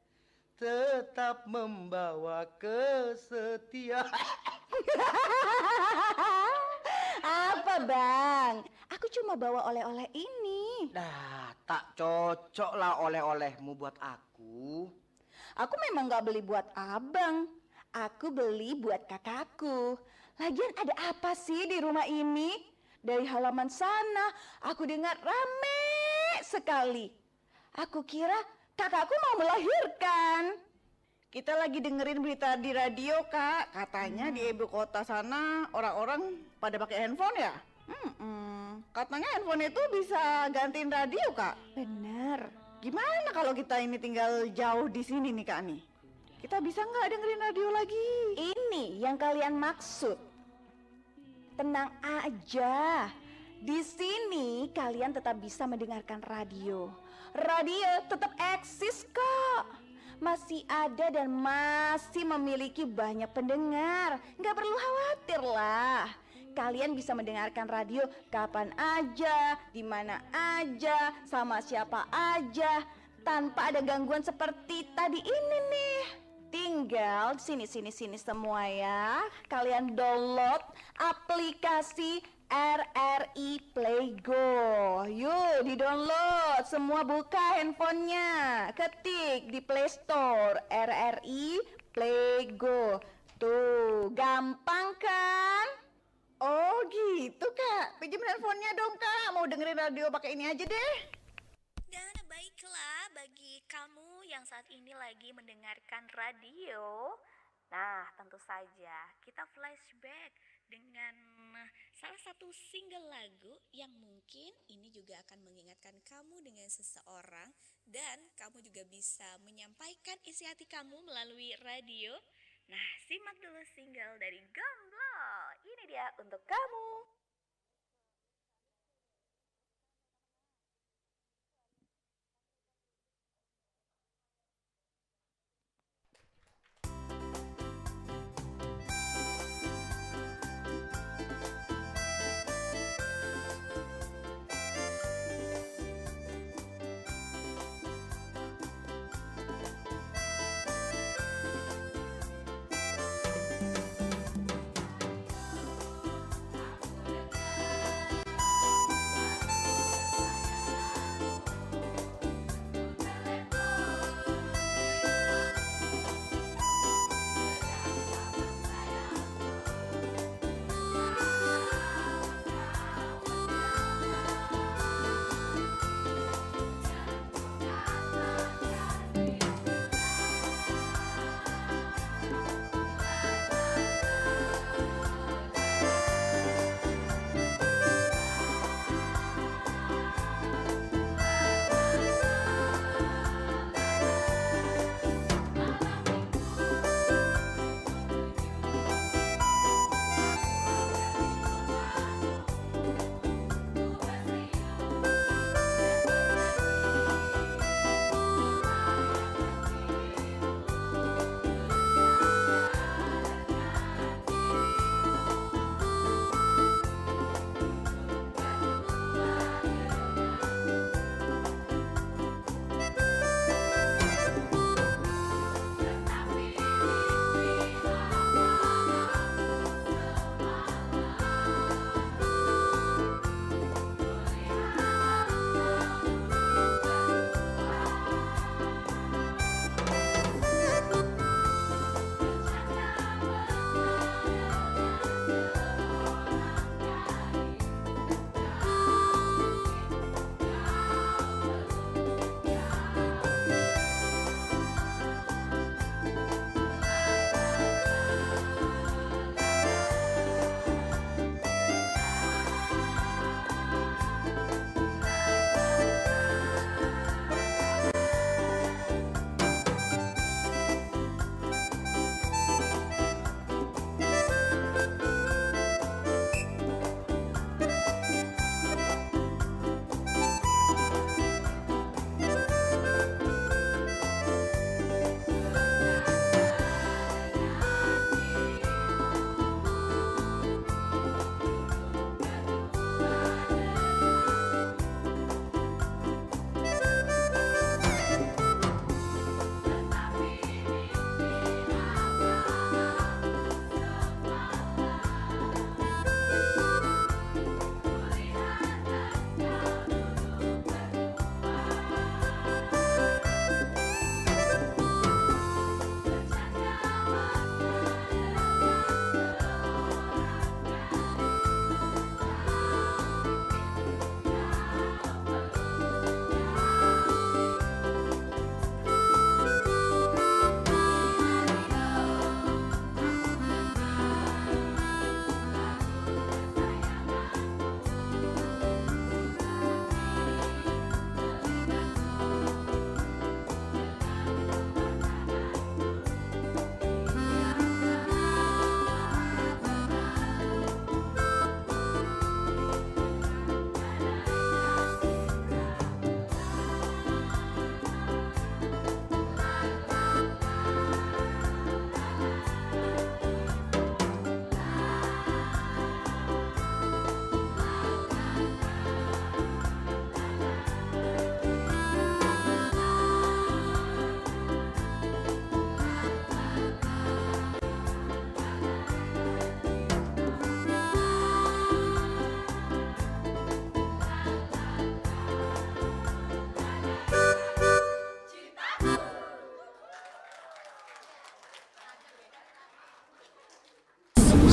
tetap membawa kesetiaan. Apa, Bang? Aku cuma bawa oleh-oleh ini. Dah, tak cocok lah oleh-olehmu buat aku. Aku memang gak beli buat abang. Aku beli buat kakakku. Lagian ada apa sih di rumah ini? Dari halaman sana aku dengar rame sekali. Aku kira kakakku mau melahirkan. Kita lagi dengerin berita di radio, Kak. Katanya di ibu kota sana orang-orang pada pakai handphone ya? Katanya handphone itu bisa gantiin radio, Kak. Bener. Gimana kalau kita ini tinggal jauh di sini nih, Kak nih? kita bisa nggak dengerin radio lagi? Ini yang kalian maksud. Tenang aja. Di sini kalian tetap bisa mendengarkan radio. Radio tetap eksis kok. Masih ada dan masih memiliki banyak pendengar. Nggak perlu khawatir lah. Kalian bisa mendengarkan radio kapan aja, di mana aja, sama siapa aja, tanpa ada gangguan seperti tadi ini nih. Tinggal sini semua ya. Kalian download aplikasi RRI Play Go. Yuk di-download, semua buka handphonenya. Ketik di Play Store RRI Play Go. Tuh, gampang kan? Oh gitu Kak, pinjam handphonenya dong Kak. Mau dengerin radio pakai ini aja deh. Dan baiklah bagi kamu yang saat ini lagi mendengarkan radio. Nah, tentu saja kita flashback dengan salah satu single lagu yang mungkin ini juga akan mengingatkan kamu dengan seseorang dan kamu juga bisa menyampaikan isi hati kamu melalui radio. Nah, simak dulu single dari Gomblo. Ini dia untuk kamu.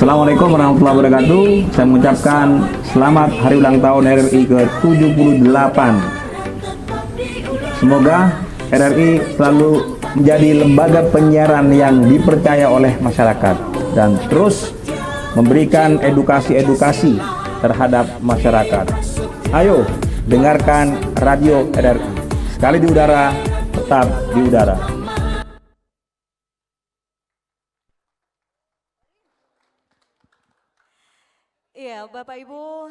Assalamualaikum warahmatullahi wabarakatuh. Saya mengucapkan selamat hari ulang tahun RRI ke-78. Semoga RRI selalu menjadi lembaga penyiaran yang dipercaya oleh masyarakat dan terus memberikan edukasi-edukasi terhadap masyarakat. Ayo, dengarkan radio RRI. Sekali di udara, tetap di udara. Iya, Bapak Ibu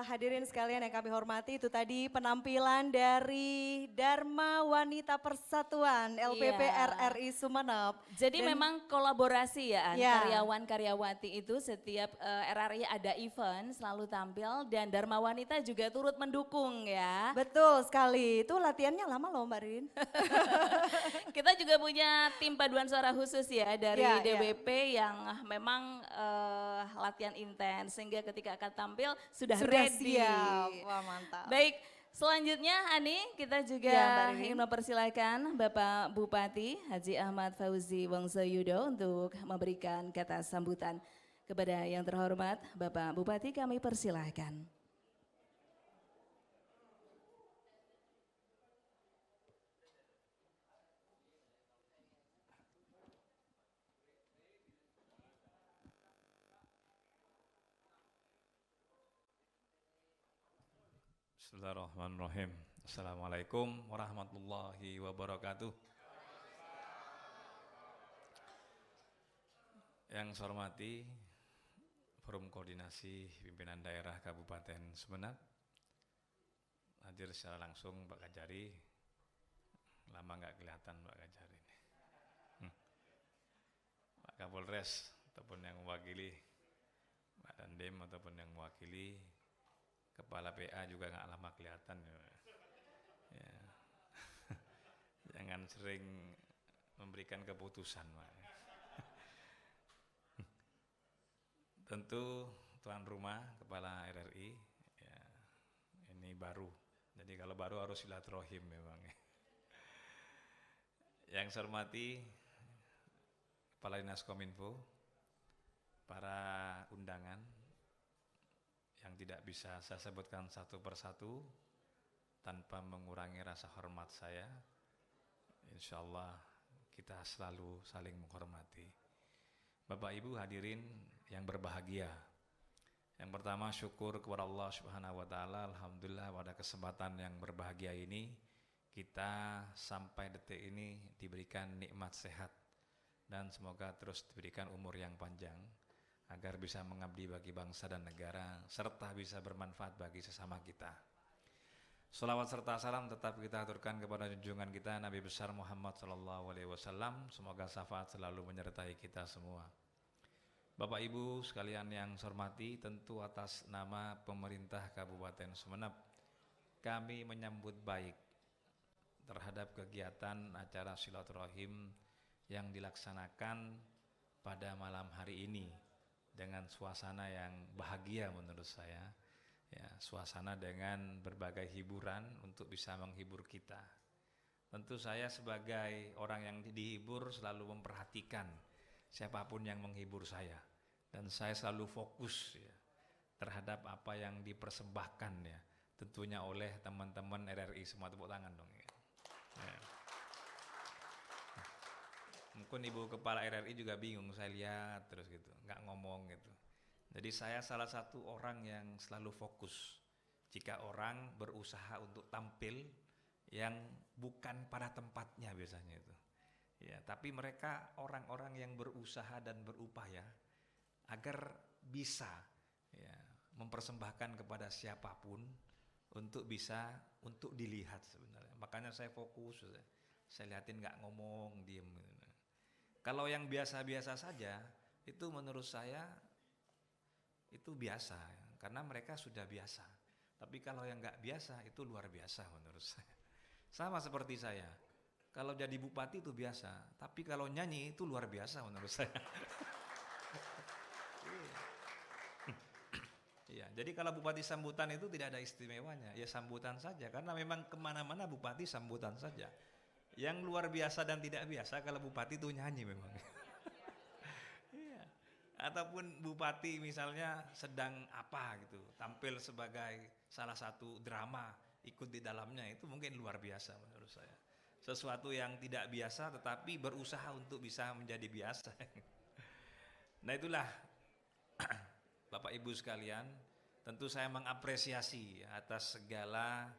hadirin sekalian yang kami hormati, itu tadi penampilan dari Dharma Wanita Persatuan LPP RRI Sumeneb. Jadi Dan- memang kolaborasi ya, An. Ya. Karyawan-karyawati itu setiap RRI ada event selalu tampil dan Dharma Wanita juga turut mendukung ya. Betul sekali, itu latihannya lama loh Mbak Rin. Kita juga punya tim paduan suara khusus ya dari Ya, ya. DWP yang memang latihan intens sehingga ketika akan tampil sudah ready. siap, wah mantap. Baik, selanjutnya Ani kita juga Ya, Mbak Ririn. ingin mempersilahkan Bapak Bupati Haji Ahmad Fauzi Wongsoyudo untuk memberikan kata sambutan kepada yang terhormat Bapak Bupati, kami persilahkan. Bismillahirrahmanirrahim. Assalamualaikum warahmatullahi wabarakatuh. Yang saya hormati Forum Koordinasi Pimpinan Daerah Kabupaten Sumeneb, hadir secara langsung Pak Kajari, lama nggak kelihatan Pak Kajari. Pak Kapolres ataupun yang mewakili, Pak Dandim ataupun yang mewakili, Kepala PA juga nggak lama kelihatan ya. Ya. Jangan sering memberikan keputusan, Pak. Tentu tuan rumah Kepala RRI ya, ini baru. Jadi kalau baru harus silaturahim memang. Yang saya hormati Kepala Dinas Kominfo, para undangan yang tidak bisa saya sebutkan satu persatu tanpa mengurangi rasa hormat saya. Insya Allah kita selalu saling menghormati. Bapak Ibu hadirin yang berbahagia. Yang pertama syukur kepada Allah Subhanahu wa taala, alhamdulillah pada kesempatan yang berbahagia ini kita sampai detik ini diberikan nikmat sehat dan semoga terus diberikan umur yang panjang agar bisa mengabdi bagi bangsa dan negara, serta bisa bermanfaat bagi sesama kita. Salawat serta salam tetap kita aturkan kepada junjungan kita Nabi besar Muhammad SAW. Semoga syafaat selalu menyertai kita semua. Bapak Ibu sekalian yang saya hormati, tentu atas nama pemerintah Kabupaten Sumeneb, kami menyambut baik terhadap kegiatan acara silaturahim yang dilaksanakan pada malam hari ini. Dengan suasana yang bahagia menurut saya, ya, suasana dengan berbagai hiburan untuk bisa menghibur kita. Tentu saya sebagai orang yang dihibur selalu memperhatikan siapapun yang menghibur saya, dan saya selalu fokus ya, terhadap apa yang dipersembahkan ya, tentunya oleh teman-teman RRI. Semua tepuk tangan dong ya. Ya. Mungkin Ibu Kepala RRI juga bingung, saya lihat terus gitu, nggak ngomong gitu. Jadi saya salah satu orang yang selalu fokus jika orang berusaha untuk tampil yang bukan pada tempatnya biasanya itu. Ya, tapi mereka orang-orang yang berusaha dan berupaya agar bisa ya, mempersembahkan kepada siapapun untuk bisa untuk dilihat sebenarnya. Makanya saya fokus, saya lihatin nggak ngomong, diem. Kalau yang biasa-biasa saja, itu menurut saya itu biasa, karena mereka sudah biasa. Tapi kalau yang nggak biasa, itu luar biasa menurut saya. Sama seperti saya, kalau jadi bupati itu biasa, tapi kalau nyanyi itu luar biasa menurut saya. Iya, jadi kalau bupati sambutan itu tidak ada istimewanya, ya sambutan saja, karena memang kemana-mana bupati sambutan saja. Yang luar biasa dan tidak biasa kalau bupati itu nyanyi memang. Iya. ataupun bupati misalnya sedang apa gitu, tampil sebagai salah satu drama, ikut di dalamnya, itu mungkin luar biasa menurut saya. Sesuatu yang tidak biasa tetapi berusaha untuk bisa menjadi biasa. Nah itulah Bapak Ibu sekalian, tentu saya mengapresiasi atas segala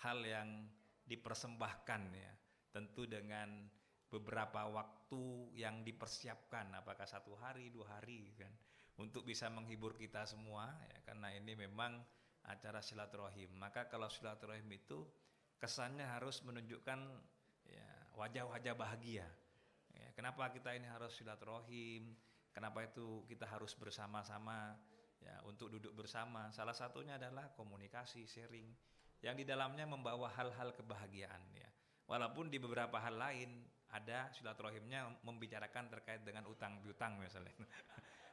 hal yang dipersembahkan ya, tentu dengan beberapa waktu yang dipersiapkan, apakah 1 hari, 2 hari kan, untuk bisa menghibur kita semua ya, karena ini memang acara silaturahim. Maka kalau silaturahim itu kesannya harus menunjukkan ya, wajah-wajah bahagia. Ya, kenapa kita ini harus silaturahim? Kenapa itu kita harus bersama-sama ya, untuk duduk bersama? Salah satunya adalah komunikasi, sharing, yang di dalamnya membawa hal-hal kebahagiaan ya. Walaupun di beberapa hal lain ada silaturahimnya membicarakan terkait dengan utang piutang misalnya.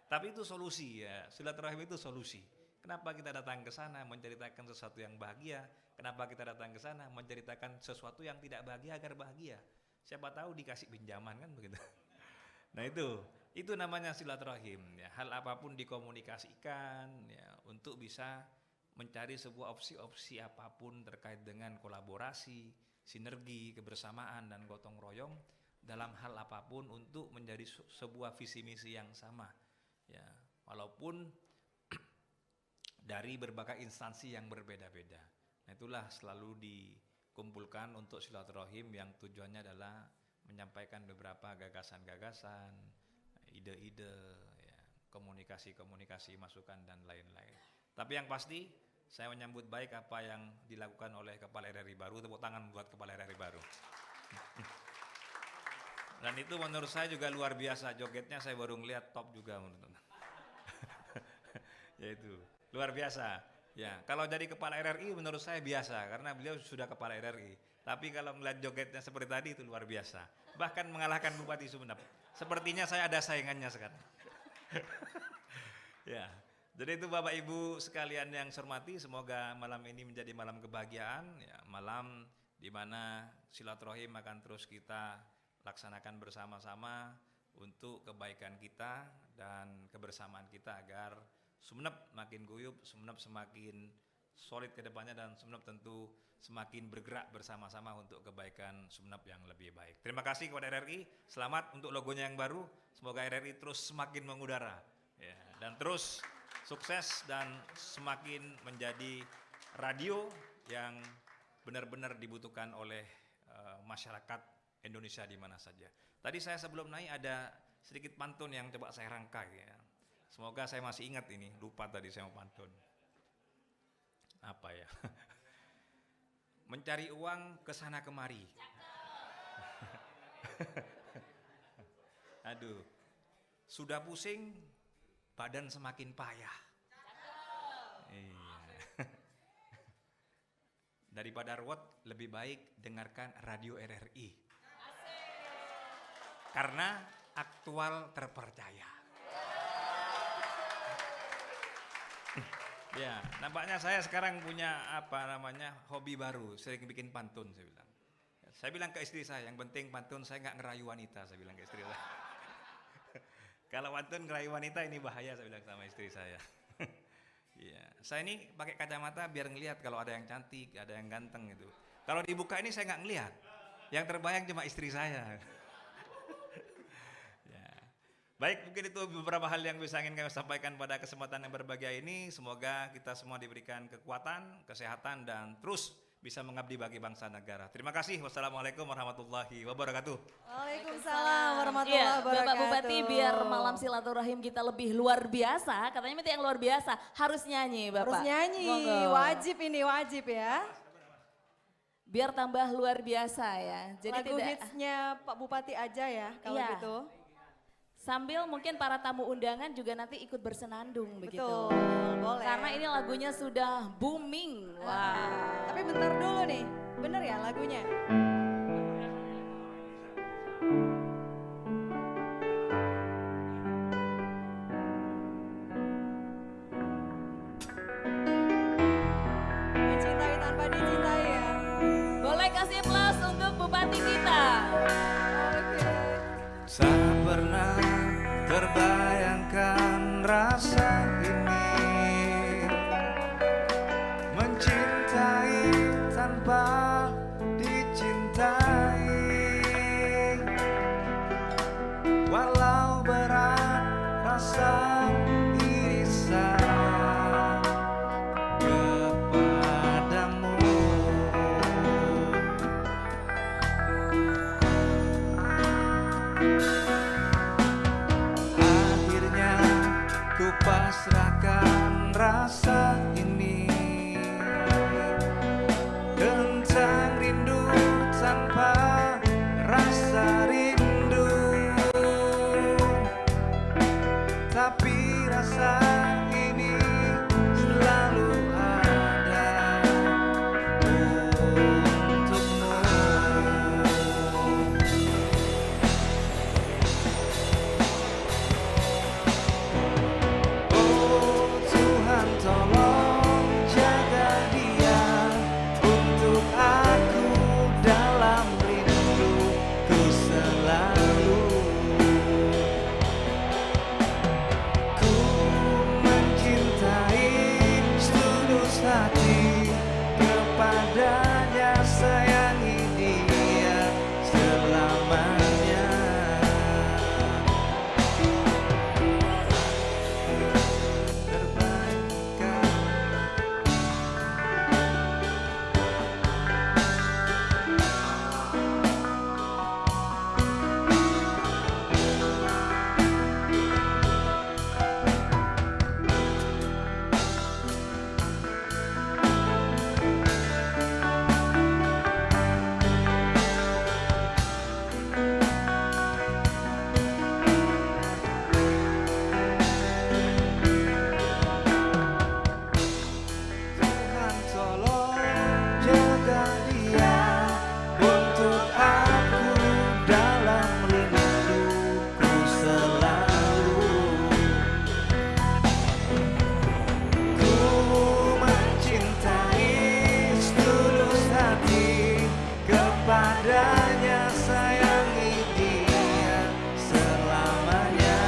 Tapi itu solusi ya, silaturahim itu solusi. Kenapa kita datang ke sana menceritakan sesuatu yang bahagia? Kenapa kita datang ke sana menceritakan sesuatu yang tidak bahagia agar bahagia? Siapa tahu dikasih pinjaman kan begitu. Nah itu namanya silaturahim ya. Hal apapun dikomunikasikan ya, untuk bisa mencari sebuah opsi-opsi apapun terkait dengan kolaborasi, sinergi, kebersamaan dan gotong royong dalam hal apapun untuk menjadi sebuah visi misi yang sama ya, walaupun dari berbagai instansi yang berbeda-beda. Nah itulah selalu dikumpulkan untuk silaturahim yang tujuannya adalah menyampaikan beberapa gagasan-gagasan, ide-ide, ya, komunikasi-komunikasi, masukan dan lain-lain. Tapi yang pasti saya menyambut baik apa yang dilakukan oleh Kepala RRI baru. Tepuk tangan buat Kepala RRI baru. Dan itu menurut saya juga luar biasa, jogetnya saya baru ngeliat top juga menurut. Yaitu luar biasa. Ya, kalau jadi Kepala RRI menurut saya biasa karena beliau sudah Kepala RRI. Tapi kalau melihat jogetnya seperti tadi itu luar biasa. Bahkan mengalahkan Bupati Sumeneb. Sepertinya saya ada saingannya sekarang. Ya. Jadi itu Bapak Ibu sekalian yang saya hormati, semoga malam ini menjadi malam kebahagiaan, ya, malam di mana silaturahim akan terus kita laksanakan bersama-sama untuk kebaikan kita dan kebersamaan kita agar Sumeneb makin guyup, Sumeneb semakin solid ke depannya, dan Sumeneb tentu semakin bergerak bersama-sama untuk kebaikan Sumeneb yang lebih baik. Terima kasih kepada RRI, selamat untuk logonya yang baru, semoga RRI terus semakin mengudara ya, dan terus sukses dan semakin menjadi radio yang benar-benar dibutuhkan oleh masyarakat Indonesia di mana saja. Tadi saya sebelum naik ada sedikit pantun yang coba saya rangkai ya. Semoga saya masih ingat ini, lupa tadi saya mau pantun. Apa ya? Mencari uang ke sana kemari. Aduh. Sudah pusing, badan semakin payah. Iya. Daripada ruwet, lebih baik dengarkan radio RRI. Karena aktual terpercaya. Ya, nampaknya saya sekarang punya hobi baru, sering bikin pantun saya bilang. Saya bilang ke istri saya, yang penting pantun saya nggak ngerayu wanita, saya bilang ke istri saya. Kalau pantun ngerayu wanita ini bahaya, saya bilang sama istri saya. Ya, saya ini pakai kacamata biar ngelihat kalau ada yang cantik, ada yang ganteng gitu. Kalau dibuka ini saya nggak ngelihat, yang terbayang cuma istri saya. Baik, mungkin itu beberapa hal yang bisa ingin kami sampaikan pada kesempatan yang berbahagia ini. Semoga kita semua diberikan kekuatan, kesehatan, dan terus bisa mengabdi bagi bangsa negara. Terima kasih. Wassalamualaikum warahmatullahi wabarakatuh. Waalaikumsalam warahmatullahi wabarakatuh. Bapak Bupati, biar malam silaturahim kita lebih luar biasa, katanya minta yang luar biasa, harus nyanyi Bapak. Harus nyanyi, Monggo. wajib ini, wajib ya. Biar tambah luar biasa ya. Jadi lagu tidak hitsnya Pak Bupati aja ya kalau Iya. gitu. Sambil mungkin para tamu undangan juga nanti ikut bersenandung begitu. boleh. Karena ini lagunya sudah booming. Wah. Tapi bentar dulu nih, bener ya lagunya? Mencintai tanpa dicintai ya. Boleh kasih aplaus untuk Bupati kita. Tak pernah terbayangkan rasa ini, mencintai tanpa dicintai, walau berat rasa irisan kepadamu. Akhirnya ku pasrahkan rasa ini tentang rindu tanpa rasa rindu, tapi rasa ini selalu ada untukmu. Oh Tuhan, tolong jaga dia untuk aku dalam rinduku selalu. Ku mencintai setulus hati, kepadanya sayangi dia selamanya. Tuhan, tolong jaga dia untuk aku dalam rinduku selalu. Ku mencintai setulus hati, kepadanya sayangi dia selamanya.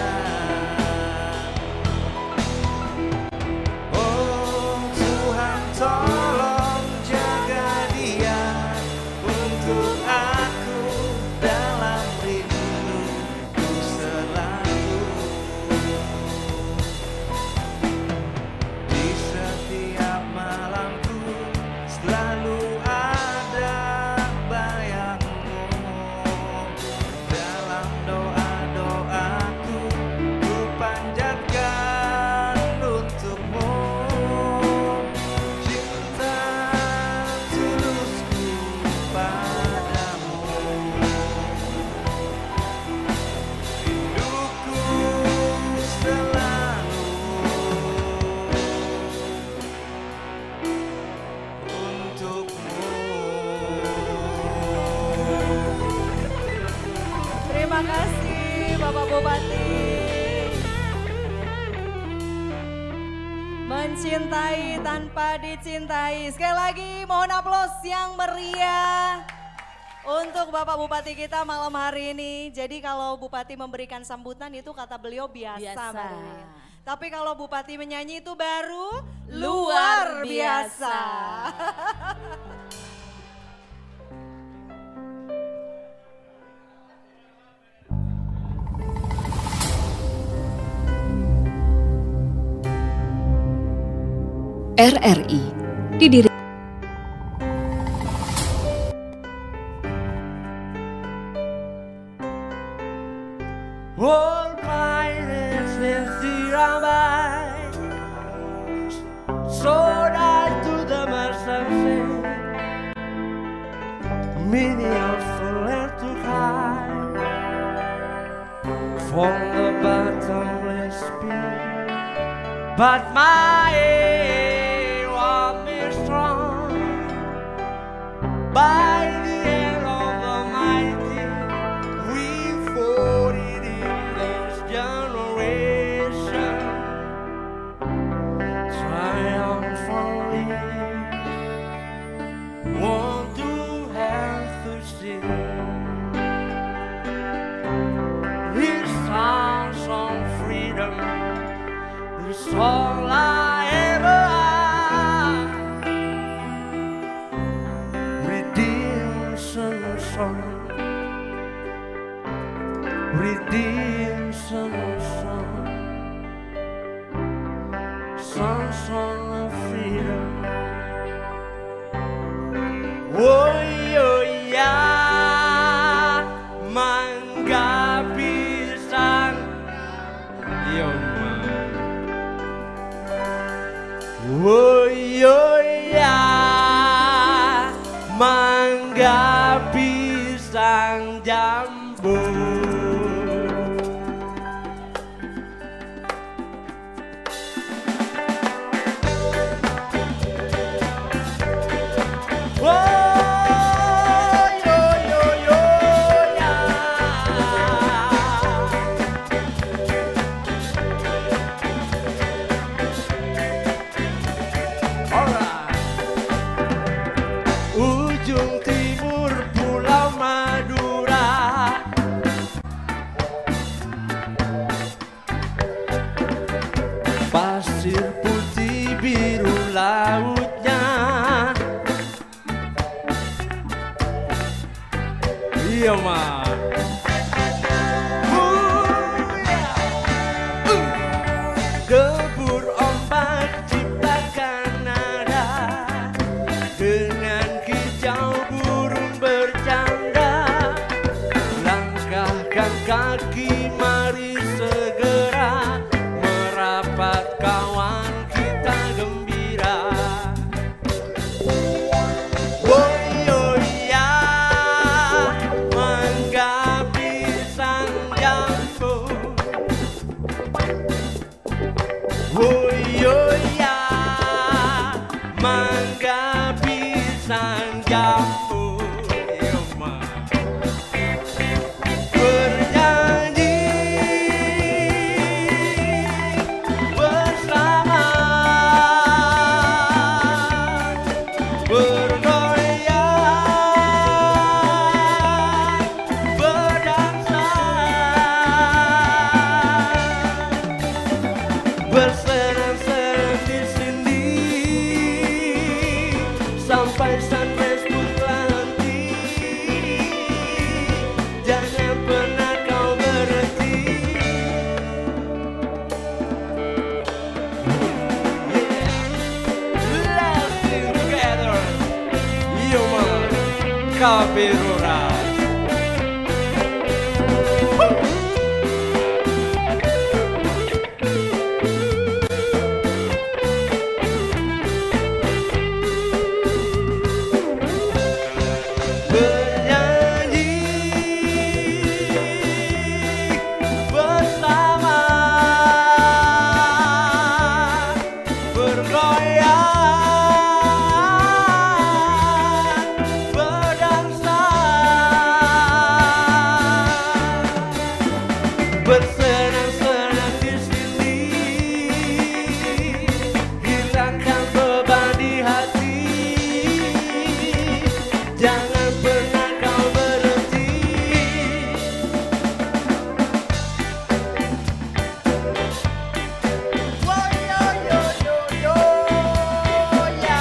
Oh Tuhan, tolong jaga dia untuk aku dalam rinduku selalu. Di setiap malamku selalu ada bayangmu, dalam doa-doaku ku panjatkan untukmu. Cinta tulusku padamu, rinduku selalu untukmu. Terima kasih Bapak Bupati. Mencintai tanpa dicintai. Sekali lagi mohon aplaus yang meriah untuk Bapak Bupati kita malam hari ini. Jadi kalau Bupati memberikan sambutan itu kata beliau biasa, Biasa. Mbak Ruin. Tapi kalau Bupati menyanyi itu baru luar biasa. RRI didirikan All pirates in Sirabai, sold out to the merchants. Many also left to hide from the bottomless pit, but my aim was made strong by the hand of the mighty. We fought it in this generation triumphantly. Want to have to see his songs on all I ever had. Redemption song, redemption song, song of freedom. Oh yeah, mangga pisang, yo man. Oh yeah, mangga pisang jambu. Ujung timur Pulau Madura, pasir putih biru lautnya. Iya mah. Debur ombak ciptakan nada, dengan kicau burung bercanda. Langkahkan kaki, mari segera merapat kawan kita gembira. Oh ya, mangga pisang jambu. Oh ya, mangga pisang jambu. Yo, ma. Bernyanyi bersama, bergoyang, berdansa, bersenang-senang di sini sampai sunrise pun nanti. Jangan pernah kau berhenti. Let's sing together. Yo man, Kabirura. Bernyanyi bersama, bergoyang, berdansa, bersenang-senang di sini. Hilangkan beban di hati. Jangan pernah kau berhenti. Wah, yo, yo, yo, yo, ya.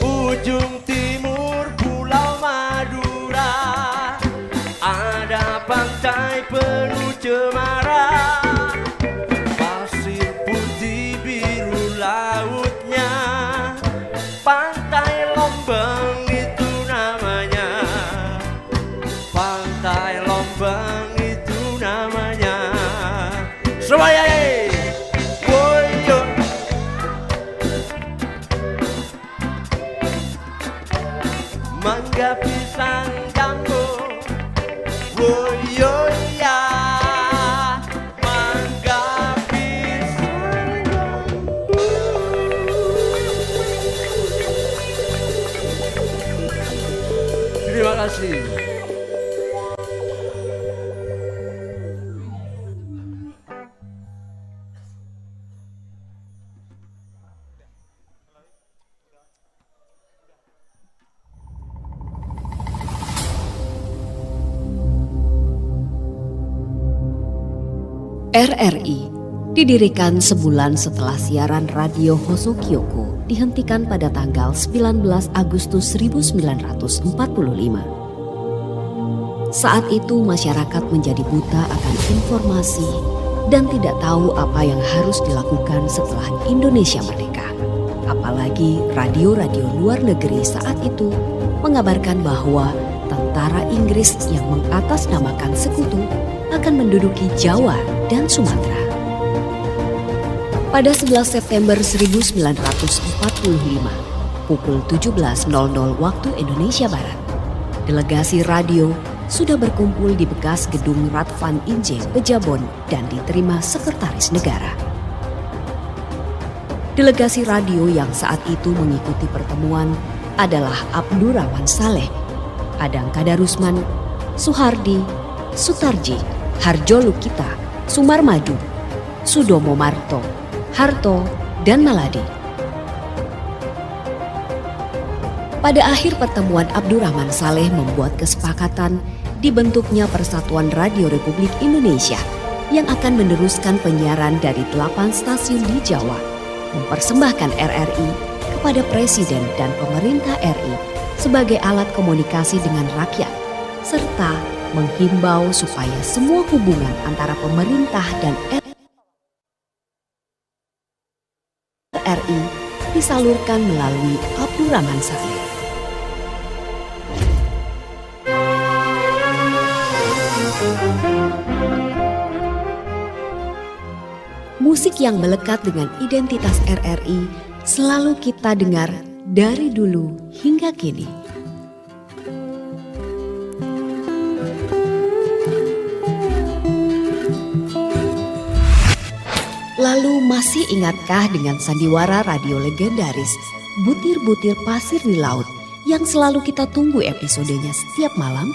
Ujung timur Pulau Madura, ada pantai penuh cemara, pasir putih biru lautnya. Pantai Lombang itu namanya, Pantai Lombang itu namanya. Semuanya, woyo. Mangga pisang jambu. Woyo ya, mangga pisang jambu. Terima kasih. RRI didirikan sebulan setelah siaran radio Hosokyoko dihentikan pada tanggal 19 Agustus 1945. Saat itu masyarakat menjadi buta akan informasi dan tidak tahu apa yang harus dilakukan setelah Indonesia merdeka. Apalagi radio-radio luar negeri saat itu mengabarkan bahwa tentara Inggris yang mengatasnamakan sekutu akan menduduki Jawa dan Sumatera. Pada 11 September 1945, pukul 17.00 waktu Indonesia Barat, delegasi radio sudah berkumpul di bekas gedung Radvan Inje, Pejabon dan diterima Sekretaris Negara. Delegasi radio yang saat itu mengikuti pertemuan adalah Abdurrahman Saleh, Adang Kadarusman, Suhardi, Sutarji, Harjo Lukita, Sumarmadu, Sudomo Marto, Harto, dan Maladi. Pada akhir pertemuan, Abdurrahman Saleh membuat kesepakatan dibentuknya Persatuan Radio Republik Indonesia yang akan meneruskan penyiaran dari 8 stasiun di Jawa, mempersembahkan RRI kepada Presiden dan pemerintah RI sebagai alat komunikasi dengan rakyat, serta menghimbau supaya semua hubungan antara pemerintah dan RRI disalurkan melalui Abdurrahman Saleh. Musik yang melekat dengan identitas RRI selalu kita dengar dari dulu hingga kini. Lalu masih ingatkah dengan sandiwara radio legendaris Butir-Butir Pasir di Laut yang selalu kita tunggu episodenya setiap malam?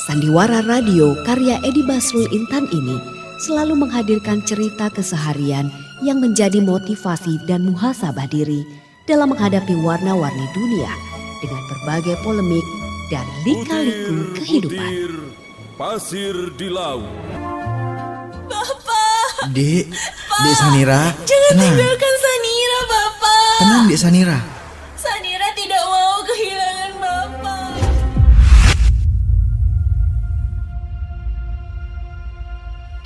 Sandiwara radio karya Edi Basrul Intan ini selalu menghadirkan cerita keseharian yang menjadi motivasi dan muhasabah diri dalam menghadapi warna-warni dunia dengan berbagai polemik dan lika-liku kehidupan. Pasir di laut. Bapak. Dek Sanira, Jangan tenang. tinggalkan Sanira, Bapak. Tenang Dek Sanira. Sanira tidak mau kehilangan Bapak.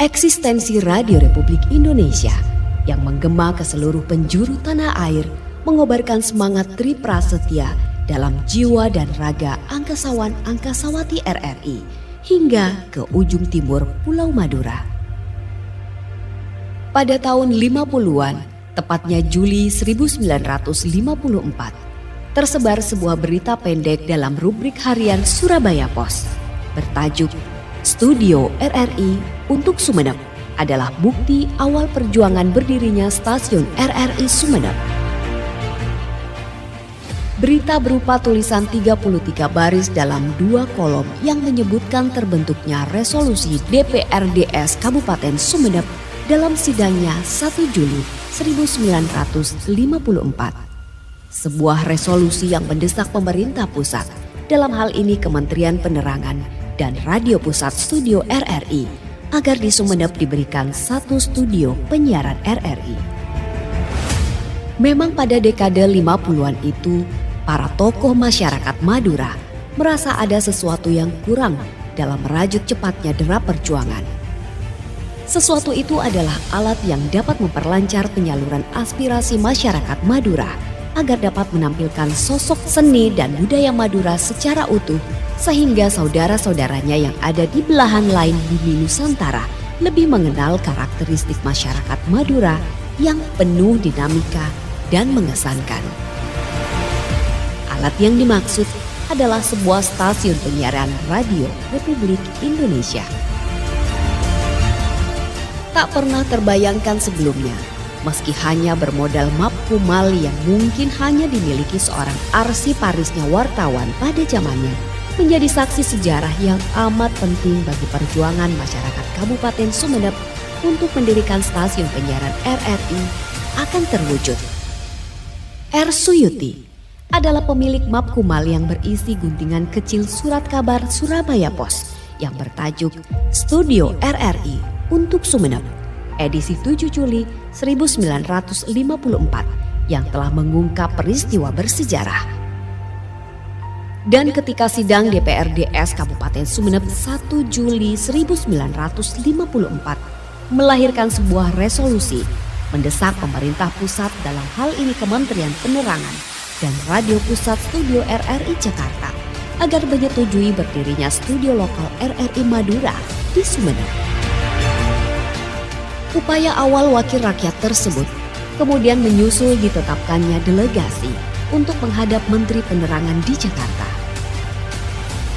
Eksistensi Radio Republik Indonesia yang menggema ke seluruh penjuru tanah air mengobarkan semangat Tri Prasetya dalam jiwa dan raga angkasawan-angkasawati RRI hingga ke ujung timur Pulau Madura. Pada tahun 50-an, tepatnya Juli 1954, tersebar sebuah berita pendek dalam rubrik harian Surabaya Pos bertajuk Studio RRI untuk Sumeneb adalah bukti awal perjuangan berdirinya stasiun RRI Sumeneb. Berita berupa tulisan 33 baris dalam 2 kolom yang menyebutkan terbentuknya resolusi DPRDS Kabupaten Sumeneb dalam sidangnya 1 Juli 1954. Sebuah resolusi yang mendesak pemerintah pusat, dalam hal ini Kementerian Penerangan dan Radio Pusat Studio RRI, agar di Sumeneb diberikan 1 studio penyiaran RRI. Memang pada dekade 50-an itu, para tokoh masyarakat Madura merasa ada sesuatu yang kurang dalam merajut cepatnya derap perjuangan. Sesuatu itu adalah alat yang dapat memperlancar penyaluran aspirasi masyarakat Madura agar dapat menampilkan sosok seni dan budaya Madura secara utuh, sehingga saudara-saudaranya yang ada di belahan lain bumi Nusantara lebih mengenal karakteristik masyarakat Madura yang penuh dinamika dan mengesankan. Alat yang dimaksud adalah sebuah stasiun penyiaran radio Republik Indonesia. Tak pernah terbayangkan sebelumnya, meski hanya bermodal map kumal yang mungkin hanya dimiliki seorang arsiparisnya wartawan pada zamannya, menjadi saksi sejarah yang amat penting bagi perjuangan masyarakat Kabupaten Sumeneb untuk mendirikan stasiun penyiaran RRI akan terwujud. R. Suyuti adalah pemilik map kumal yang berisi guntingan kecil surat kabar Surabaya Pos yang bertajuk Studio RRI untuk Sumeneb edisi 7 Juli 1954 yang telah mengungkap peristiwa bersejarah. Dan ketika sidang DPRDS Kabupaten Sumeneb 1 Juli 1954 melahirkan sebuah resolusi mendesak pemerintah pusat, dalam hal ini Kementerian Penerangan dan Radio Pusat Studio RRI Jakarta, agar menyetujui berdirinya studio lokal RRI Madura di Sumeneb. Upaya awal wakil rakyat tersebut kemudian menyusul ditetapkannya delegasi untuk menghadap Menteri Penerangan di Jakarta.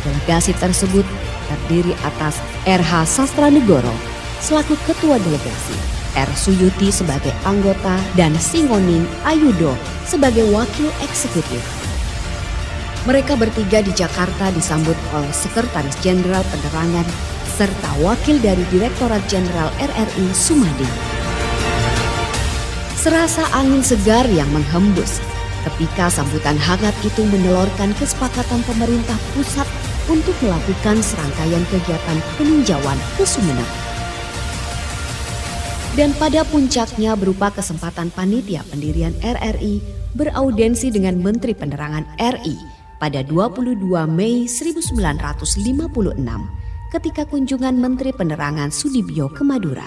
Delegasi tersebut terdiri atas RH Sastranegoro selaku ketua delegasi, R. Suyuti sebagai anggota, dan Singoning Ayudo sebagai wakil eksekutif. Mereka bertiga di Jakarta disambut oleh Sekretaris Jenderal Penerangan serta wakil dari Direktorat Jenderal RRI Sumadi. Serasa angin segar yang menghembus ketika sambutan hangat itu menelurkan kesepakatan pemerintah pusat untuk melakukan serangkaian kegiatan peninjauan ke Sumeneb. Dan pada puncaknya berupa kesempatan panitia pendirian RRI beraudensi dengan Menteri Penerangan RI pada 22 Mei 1956 ketika kunjungan Menteri Penerangan Sudibyo ke Madura.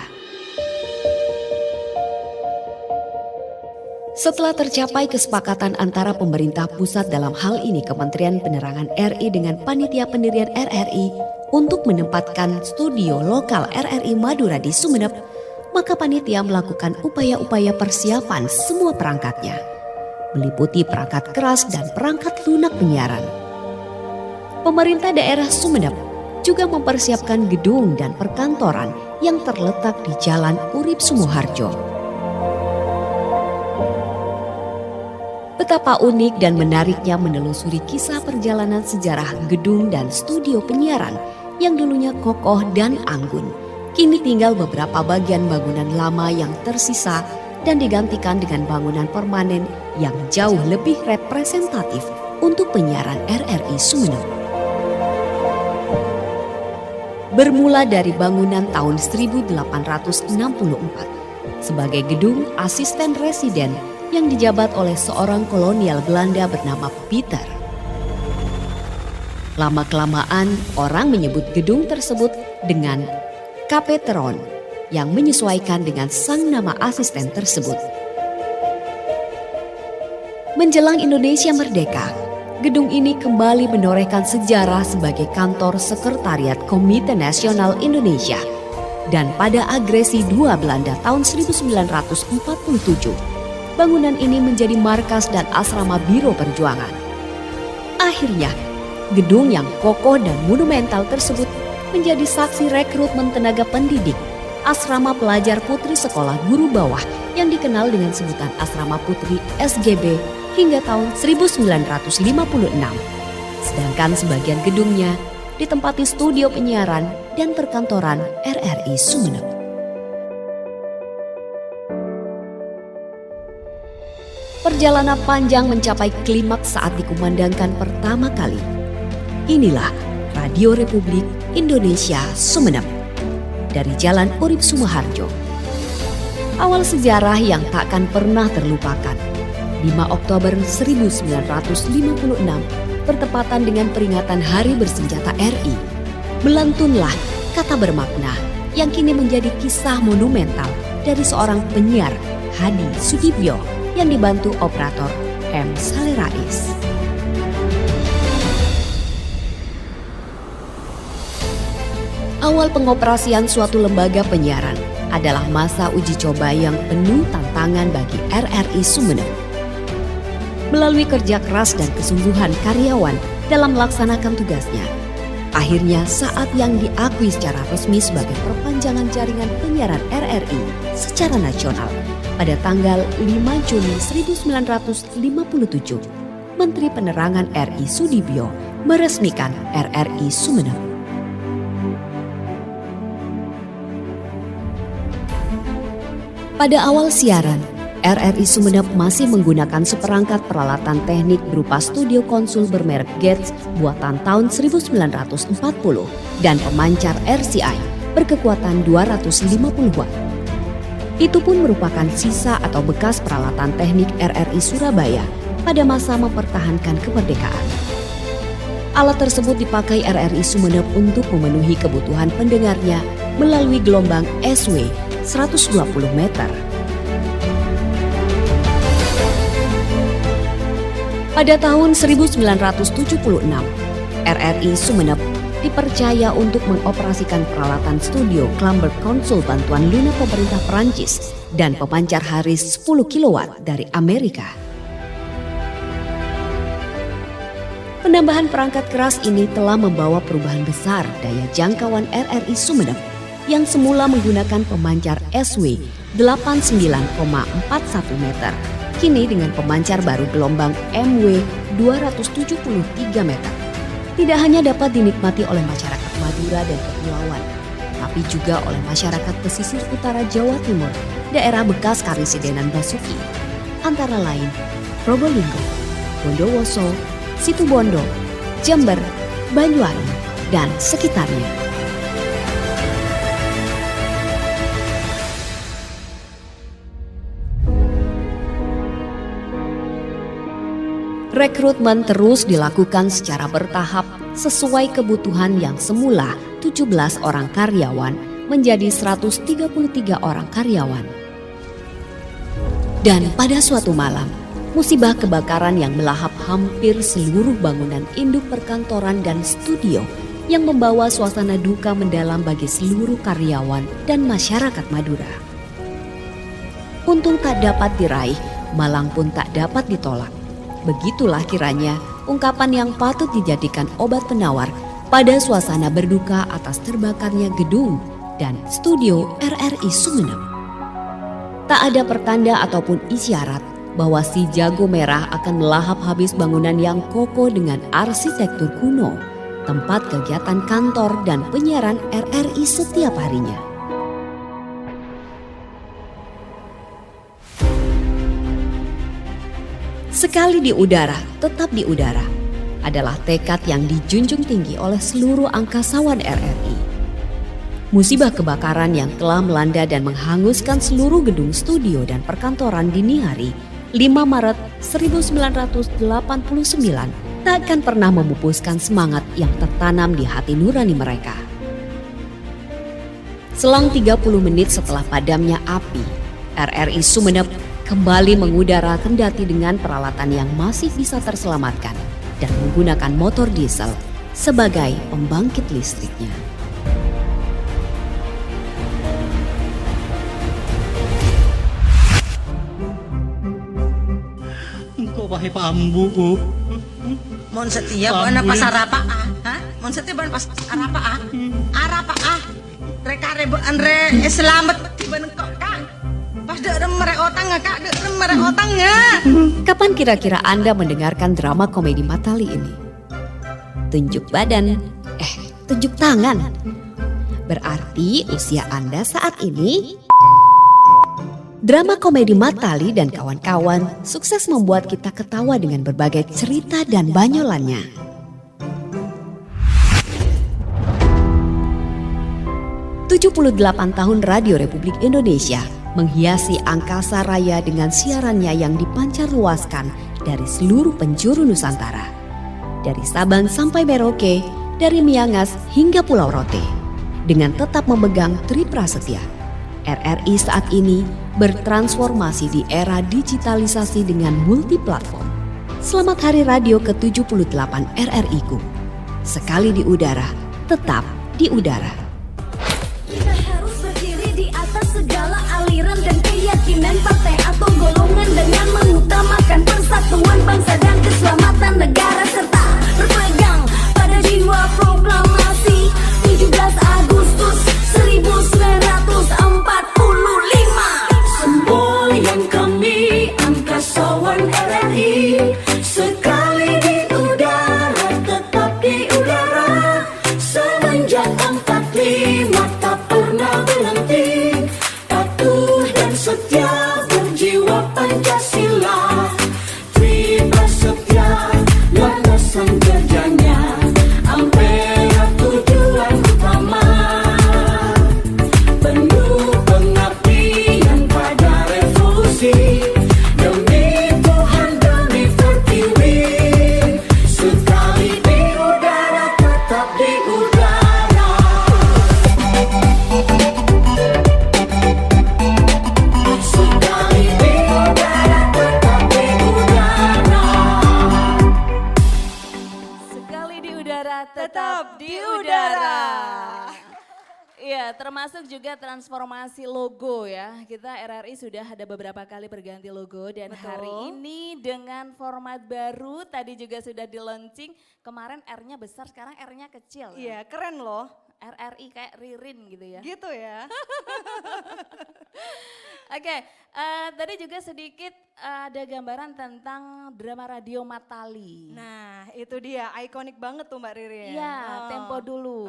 Setelah tercapai kesepakatan antara pemerintah pusat, dalam hal ini Kementerian Penerangan RI dengan panitia pendirian RRI untuk menempatkan studio lokal RRI Madura di Sumeneb, maka panitia melakukan upaya-upaya persiapan semua perangkatnya, meliputi perangkat keras dan perangkat lunak penyiaran. Pemerintah daerah Sumeneb juga mempersiapkan gedung dan perkantoran yang terletak di Jalan Urip Sumoharjo. Betapa unik dan menariknya menelusuri kisah perjalanan sejarah gedung dan studio penyiaran yang dulunya kokoh dan anggun. Kini tinggal beberapa bagian bangunan lama yang tersisa dan digantikan dengan bangunan permanen yang jauh lebih representatif untuk penyiaran RRI Sumeneb. Bermula dari bangunan tahun 1864 sebagai gedung asisten residen yang dijabat oleh seorang kolonial Belanda bernama Peter. Lama-kelamaan orang menyebut gedung tersebut dengan Kapeteron yang menyesuaikan dengan sang nama asisten tersebut. Menjelang Indonesia merdeka, gedung ini kembali menorehkan sejarah sebagai kantor sekretariat Komite Nasional Indonesia. Dan pada agresi II Belanda tahun 1947, bangunan ini menjadi markas dan asrama Biro Perjuangan. Akhirnya, gedung yang kokoh dan monumental tersebut menjadi saksi rekrutmen tenaga pendidik asrama pelajar putri sekolah guru bawah yang dikenal dengan sebutan Asrama Putri SGB hingga tahun 1956. Sedangkan sebagian gedungnya ditempati studio penyiaran dan perkantoran RRI Sumeneb. Perjalanan panjang mencapai klimaks saat dikumandangkan pertama kali. Inilah Radio Republik Indonesia Sumeneb dari Jalan Urip Sumoharjo. Awal sejarah yang takkan pernah terlupakan. 5 Oktober 1956 bertepatan dengan peringatan Hari Bersenjata RI. Melantunlah kata bermakna yang kini menjadi kisah monumental dari seorang penyiar, Hadi Sudibyo, yang dibantu operator M. Saleh Rais. Awal pengoperasian suatu lembaga penyiaran adalah masa uji coba yang penuh tantangan bagi RRI Sumeneb. Melalui kerja keras dan kesungguhan karyawan dalam melaksanakan tugasnya, akhirnya saat yang diakui secara resmi sebagai perpanjangan jaringan penyiaran RRI secara nasional pada tanggal 5 Juni 1957, Menteri Penerangan RI Sudibyo meresmikan RRI Sumeneb. Pada awal siaran, RRI Sumeneb masih menggunakan seperangkat peralatan teknik berupa studio konsul bermerek Getz buatan tahun 1940 dan pemancar RCI berkekuatan 250 watt. Itu pun merupakan sisa atau bekas peralatan teknik RRI Surabaya pada masa mempertahankan kemerdekaan. Alat tersebut dipakai RRI Sumeneb untuk memenuhi kebutuhan pendengarnya melalui gelombang SW 120 meter. Pada tahun 1976, RRI Sumeneb dipercaya untuk mengoperasikan peralatan studio Clamber Console bantuan lunak pemerintah Perancis dan pemancar Harris 10 kW dari Amerika. Penambahan perangkat keras ini telah membawa perubahan besar daya jangkauan RRI Sumeneb yang semula menggunakan pemancar SW 89,41 meter, kini dengan pemancar baru gelombang MW 273 meter. Tidak hanya dapat dinikmati oleh masyarakat Madura dan Kepulauan, tapi juga oleh masyarakat pesisir utara Jawa Timur, daerah bekas Karisidenan Basuki, antara lain Probolinggo, Bondowoso, Situbondo, Jember, Banyuwangi, dan sekitarnya. Rekrutmen terus dilakukan secara bertahap sesuai kebutuhan yang semula 17 orang karyawan menjadi 133 orang karyawan. Dan pada suatu malam, musibah kebakaran yang melahap hampir seluruh bangunan induk perkantoran dan studio yang membawa suasana duka mendalam bagi seluruh karyawan dan masyarakat Madura. Untung tak dapat diraih, malang pun tak dapat ditolak. Begitulah kiranya ungkapan yang patut dijadikan obat penawar pada suasana berduka atas terbakarnya gedung dan studio RRI Sumeneb. Tak ada pertanda ataupun isyarat bahwa si jago merah akan melahap habis bangunan yang kokoh dengan arsitektur kuno, tempat kegiatan kantor dan penyiaran RRI setiap harinya. Sekali di udara, tetap di udara adalah tekad yang dijunjung tinggi oleh seluruh angkasawan RRI. Musibah kebakaran yang telah melanda dan menghanguskan seluruh gedung studio dan perkantoran dini hari 5 Maret 1989 tak akan pernah memupuskan semangat yang tertanam di hati nurani mereka. Selang 30 menit setelah padamnya api, RRI Sumeneb kembali mengudara kendati dengan peralatan yang masih bisa terselamatkan dan menggunakan motor diesel sebagai pembangkit listriknya. Engkau wahai pambu. Mon setia buana pas arapa ah? Mon setia buana pas arapa ah? Arapa ah? Reka rebe andre selamat tiba engkau kak. Pas dek merek otang kak, dek merek otangnya. Kapan kira-kira Anda mendengarkan drama komedi Matali ini? Tunjuk badan, tunjuk tangan. Berarti usia Anda saat ini. Drama komedi Matali dan kawan-kawan sukses membuat kita ketawa dengan berbagai cerita dan banyolannya. "78 tahun Radio Republik Indonesia menghiasi angkasa raya dengan siarannya yang dipancar luaskan dari seluruh penjuru Nusantara. Dari Sabang sampai Merauke, dari Miangas hingga Pulau Rote. Dengan tetap memegang Tri Prasetya, RRI saat ini bertransformasi di era digitalisasi dengan multiplatform. Selamat Hari Radio ke-78 RRI-ku. Sekali di udara, tetap di udara. Kita harus berdiri di atas segala aliran dan keyakinan partai atau golongan dengan mengutamakan persatuan bangsa dan keselamatan negara serta berpegang pada jiwa proklamasi 17 Agustus 1945. Semboyan kami angkasawan RRI, sekali di udara tetap di udara. Semenjak 45 tak pernah berhenti, patuh dan setia berjiwa Pancasila. Tri Prasetya Iya, termasuk juga transformasi logo ya. Kita RRI sudah ada beberapa kali berganti logo dan hari ini dengan format baru tadi juga sudah di launching. Kemarin R-nya besar, sekarang R-nya kecil. Iya, keren loh. RRI kayak Ririn gitu ya. Gitu ya. Oke, tadi juga sedikit ada gambaran tentang drama radio Matali. Nah, itu dia, ikonik banget tuh Mbak Ririn. Iya, tempo dulu.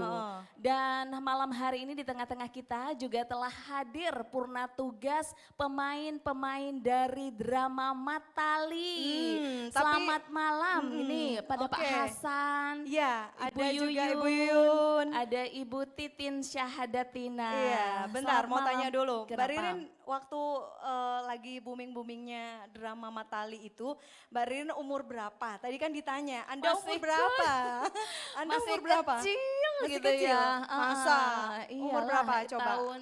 Dan malam hari ini di tengah-tengah kita juga telah hadir purna tugas pemain-pemain dari drama Matali. Selamat malam ini pada Pak Hasan. Iya, Ibu ada juga Yuyun, Ibu Yuyun. ada Ibu Titin Syahadatina. Iya, bentar Selamat mau tanya malam. dulu. Mbak Kenapa? Ririn waktu lagi booming-boomingnya drama Matali itu, Mbak Ririn umur berapa? Tadi kan ditanya, Anda Masih umur berapa? Anda Masih umur berapa? kecil Masih gitu kecil? ya. Masa? Umur Iyalah, berapa coba? Tahun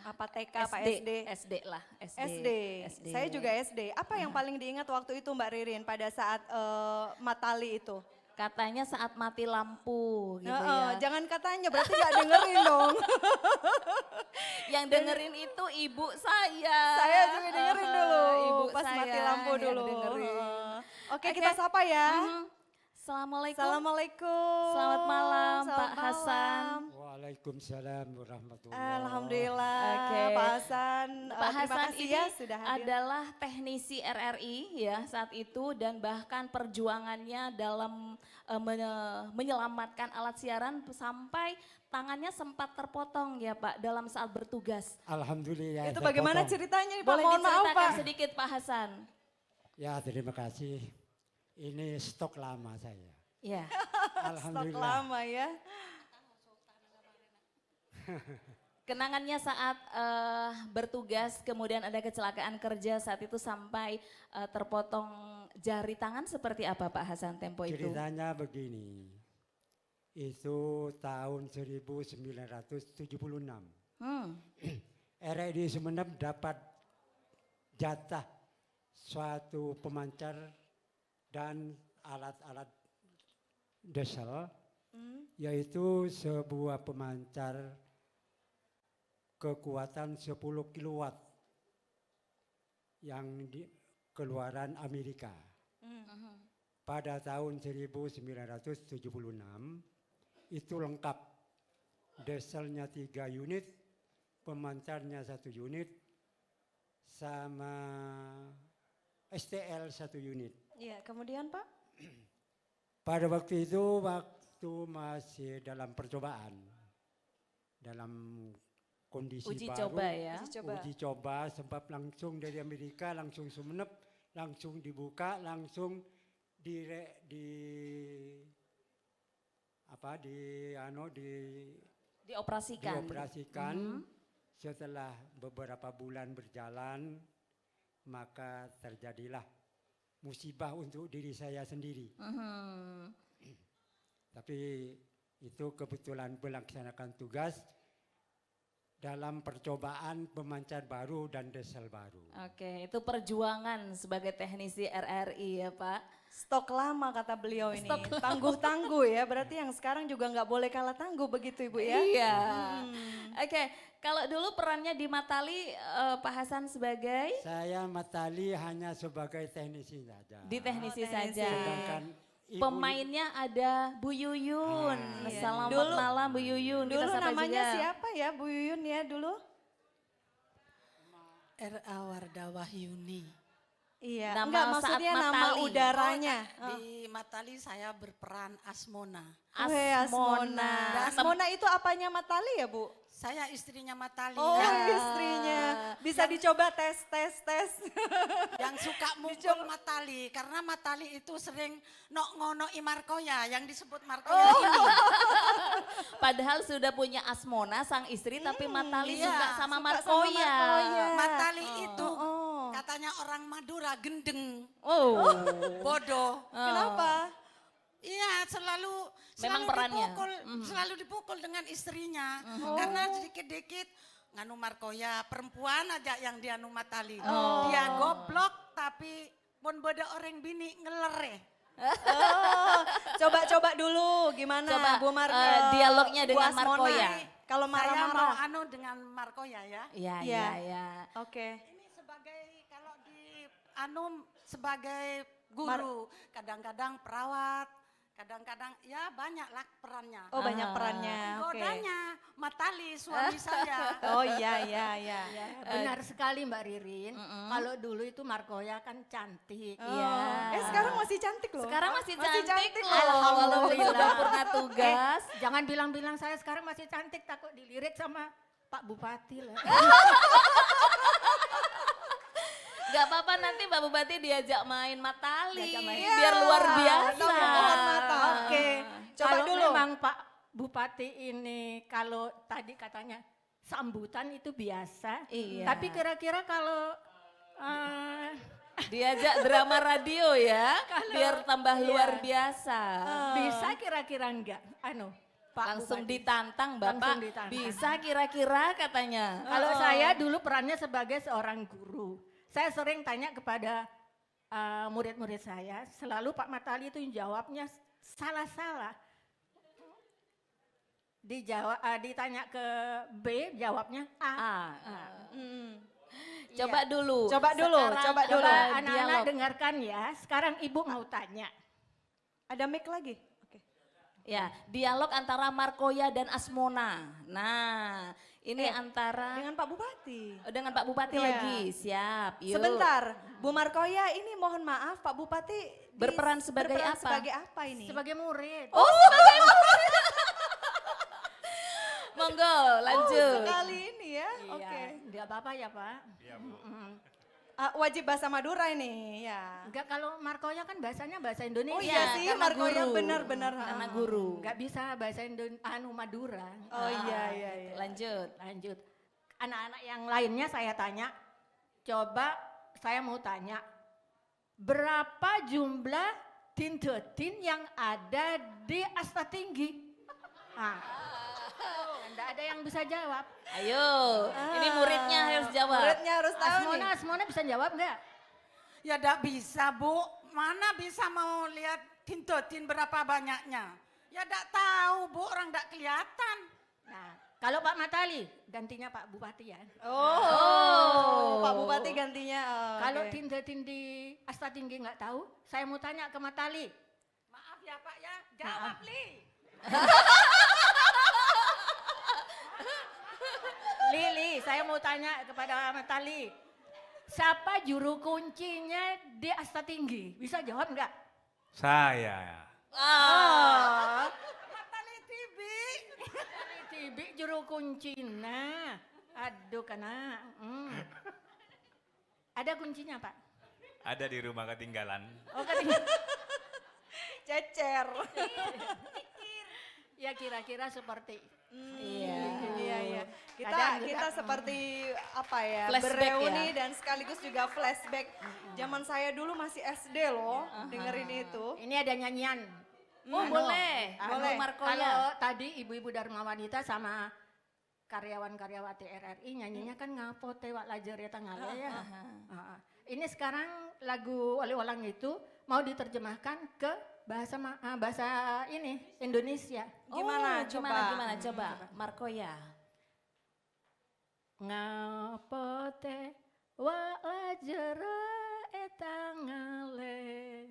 apa TK, apa SD, SD? SD lah, SD. Saya juga SD. Apa yang paling diingat waktu itu Mbak Ririn pada saat Matali itu? Katanya saat mati lampu gitu ya. Jangan katanya, berarti gak dengerin dong. Yang dengerin itu ibu saya. Saya juga dengerin dulu, Ibu pas saya mati lampu yang dulu. dengerin. Oke, kita sapa ya. Assalamualaikum. Assalamualaikum. Selamat malam Selamat Pak Hasan. Waalaikumsalam warahmatullahi. Alhamdulillah. Oke. Pak Hasan, Pak terima Hasan kasih ini ya sudah hadir. adalah teknisi RRI ya saat itu dan bahkan perjuangannya dalam menyelamatkan alat siaran sampai tangannya sempat terpotong ya Pak dalam saat bertugas. Alhamdulillah. Itu bagaimana ceritanya Pak? Boleh Mohon maaf diceritakan Pak. sedikit Pak Hasan? Ya terima kasih. Ini stok lama saya. Ya. Alhamdulillah. Stok lama ya. Kenangannya saat bertugas kemudian ada kecelakaan kerja saat itu sampai terpotong jari tangan seperti apa Pak Hasan tempo itu? Ceritanya begini. Itu tahun 1976. RRI Sumeneb dapat jatah suatu pemancar dan alat-alat diesel, yaitu sebuah pemancar kekuatan 10 kilowatt yang keluaran Amerika. Pada tahun 1976 itu lengkap, dieselnya 3 unit, pemancarnya 1 unit, sama STL 1 unit. Iya, kemudian Pak? Pada waktu itu, waktu masih dalam percobaan, dalam kondisi Uji baru, coba ya. uji coba, sempat langsung dari Amerika, langsung Sumeneb, langsung dibuka, langsung dioperasikan. Setelah beberapa bulan berjalan, maka terjadilah musibah untuk diri saya sendiri. Tapi itu kebetulan melaksanakan tugas dalam percobaan pemancar baru dan diesel baru. Oke, itu perjuangan sebagai teknisi RRI ya Pak. Stok lama kata beliau ini, tangguh-tangguh ya, berarti yang sekarang juga nggak boleh kalah tangguh begitu Ibu ya? Iya. Oke, kalau dulu perannya di Matali Pak Hasan sebagai? Saya Matali hanya sebagai teknisi saja. Di teknisi saja. Sedangkan pemainnya ada Bu Yuyun. Selamat malam Bu Yuyun. Dulu Kita sapa namanya juga. siapa ya Bu Yuyun ya dulu? R.A. Wardah Wahyuni. Iya, Nama enggak saat maksudnya nama Matali. udaranya. Di Matali saya berperan Asmona. Asmona. Asmona itu apanya Matali ya Bu? Saya istrinya Matali. Oh istrinya, bisa dicoba tes. Yang suka mukul Matali, karena Matali itu sering ngono Markoya, yang disebut Markoya ini. Padahal sudah punya Asmona sang istri, tapi Matali iya, suka sama suka Markoya. Matali itu katanya orang Madura gendeng, bodoh. Kenapa? Iya, selalu perannya. selalu dipukul dengan istrinya. Karena sedikit-dikit nganu Markoya, perempuan aja yang dianu Matali. Dia goblok tapi pun bodoh orang bini ngelereh. Coba dulu gimana Coba Bu Markoya dialognya dengan Bu Asmona. Markoya. Kalau Saya mau marah-marah. anu dengan Markoya ya. Iya, Iya. iya, iya. Oke. Ini sebagai kalau di anu sebagai guru, kadang-kadang perawat, kadang-kadang ya banyak lah perannya. Oh, banyak perannya. Oke. Godanya Matali suami saya. Oh iya, iya, iya. Benar sekali Mbak Ririn. Kalau dulu itu Markoya kan cantik. Iya. Sekarang masih cantik loh. Sekarang masih Masih cantik cantik loh. loh. Walaupun sudah Alhamdulillah. purna tugas. Jangan bilang-bilang saya sekarang masih cantik, takut dilirik sama Pak Bupati lah. Gak apa-apa, nanti Mbak Bupati diajak main Matali. Diajak main. Biar luar biasa. Sama pohon mata. Oke. Coba Kalau dulu. memang Pak Bupati ini kalau tadi katanya sambutan itu biasa. Iya. Tapi kira-kira kalau Diajak drama radio ya, biar tambah iya. luar biasa. Bisa kira-kira enggak? Pak Langsung Bupati. ditantang Bapak, Langsung ditantang. bisa kira-kira katanya. Kalau saya dulu perannya sebagai seorang guru. Saya sering tanya kepada murid-murid saya, selalu Pak Matali itu jawabnya salah-salah. Ditanya ke B, jawabnya A. Coba Iya. dulu. Coba dulu, Sekarang coba dulu. Anak-anak dialog. dengarkan ya, sekarang Ibu mau tanya. Ada mic lagi? Oke. Ya, dialog antara Markoya dan Asmona. Nah, ini antara Dengan Pak Bupati. dengan Pak Bupati Iya. lagi. Siap. Yuk. Sebentar, Bu Markoya ini mohon maaf Pak Bupati Berperan sebagai berperan apa? sebagai apa ini? Sebagai murid. Oh, sebagai murid. Monggo, lanjut. Sekali ini ya. Iya, Oke. enggak apa-apa ya Pak. Wajib bahasa Madura ini ya. Enggak, kalau Markoya kan bahasanya bahasa Indonesia. Oh iya sih, karena Markoya guru. benar-benar. Karena guru. Enggak bisa bahasa Madura. Oh iya, iya, iya. Lanjut. Lanjut. Anak-anak yang lainnya saya tanya, coba saya mau tanya, berapa jumlah tin-tin yang ada di Asta Tinggi? Enggak ada yang bisa jawab. Ayo, ini muridnya harus jawab. Muridnya harus tahu nih. Asmona bisa jawab enggak? Ya enggak bisa Bu, mana bisa mau lihat tin berapa banyaknya. Ya enggak tahu Bu, orang enggak kelihatan. Nah, kalau Pak Matali, gantinya Pak Bupati ya. Oh, Pak Bupati gantinya. Kalau oke. tin di Asta Tinggi nggak tahu, saya mau tanya ke Matali. Maaf ya Pak ya, jawab Li. Lili, saya mau tanya kepada Matali. Siapa juru kuncinya di Asta Tinggi? Bisa jawab nggak? Saya. Matali Tibi. Matali Tibi juru kuncinya. Aduh kena. Ada kuncinya Pak? Ada di rumah ketinggalan. Oh ketinggalan. Cecer. Ya kira-kira seperti. Iya. Kita Kadang juga, kita seperti apa ya? Flashback Bereuni ya? dan sekaligus juga flashback. Zaman saya dulu masih SD loh, dengerin itu. Ini ada nyanyian. Oh, boleh. Boleh. Markoya. Kalau tadi ibu-ibu Dharma Wanita sama karyawan-karyawati RRI nyanyinya kan ngapote wak lajar ya tanggal ya. Ini sekarang lagu oleh-olang itu mau diterjemahkan ke bahasa ini Indonesia. Gimana? Gimana coba? Markoya. Ngapote wak lajar etangale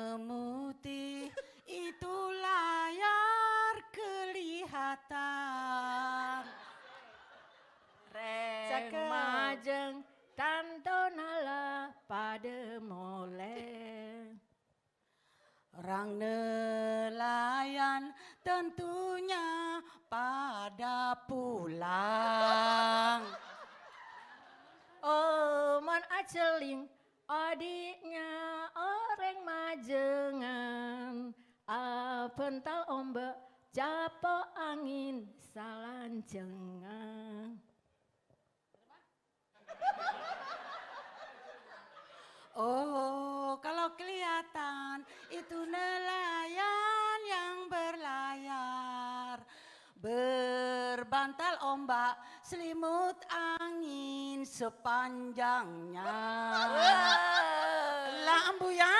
Memutih itu layar kelihatan. Reng Cakep. majeng tantonala pada moleng. Orang nelayan tentunya pada pulang. Oh, mon aceling adiknya orang majengan. Pental ombak japo angin salancengan. Oh, kalau kelihatan itu nelayan yang berlayar, berbantal ombak, selimut angin sepanjangnya. Lah ambu ya,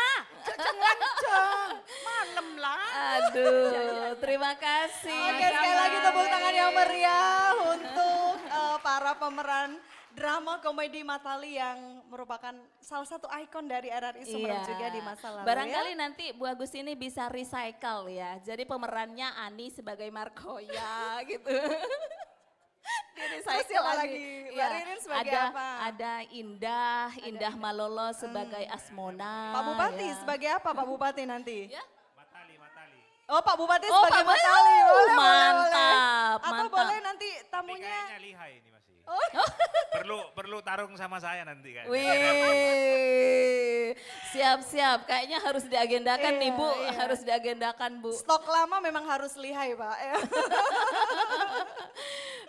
Kenceng-kenceng. Malam lah. Aduh, terima kasih. Oke, sekali lagi tepuk tangan yang meriah untuk para pemeran drama komedi Matali yang merupakan salah satu ikon dari RRI Sumeneb juga di masa lalu. Barangkali nanti Bu Agus ini bisa recycle ya. Jadi pemerannya Ani sebagai Markoya gitu. Di recycle siapa lagi. lagi? Mbak Ririn sebagai ada, apa? Ada Indah Malolo sebagai Asmona. Pak Bupati ya. sebagai apa Pak Bupati nanti? Ya. Oh Pak Bupati Oh, sebagai Pak Bupati. Matali. Boleh, Mantap, Atau mantap. boleh nanti tamunya. Kayaknya lihai ini masih. Oh. perlu tarung sama saya nanti kan. Wih, siap-siap. Kayaknya harus diagendakan nih Bu, Iya. harus diagendakan Bu. Stok lama memang harus lihai Pak.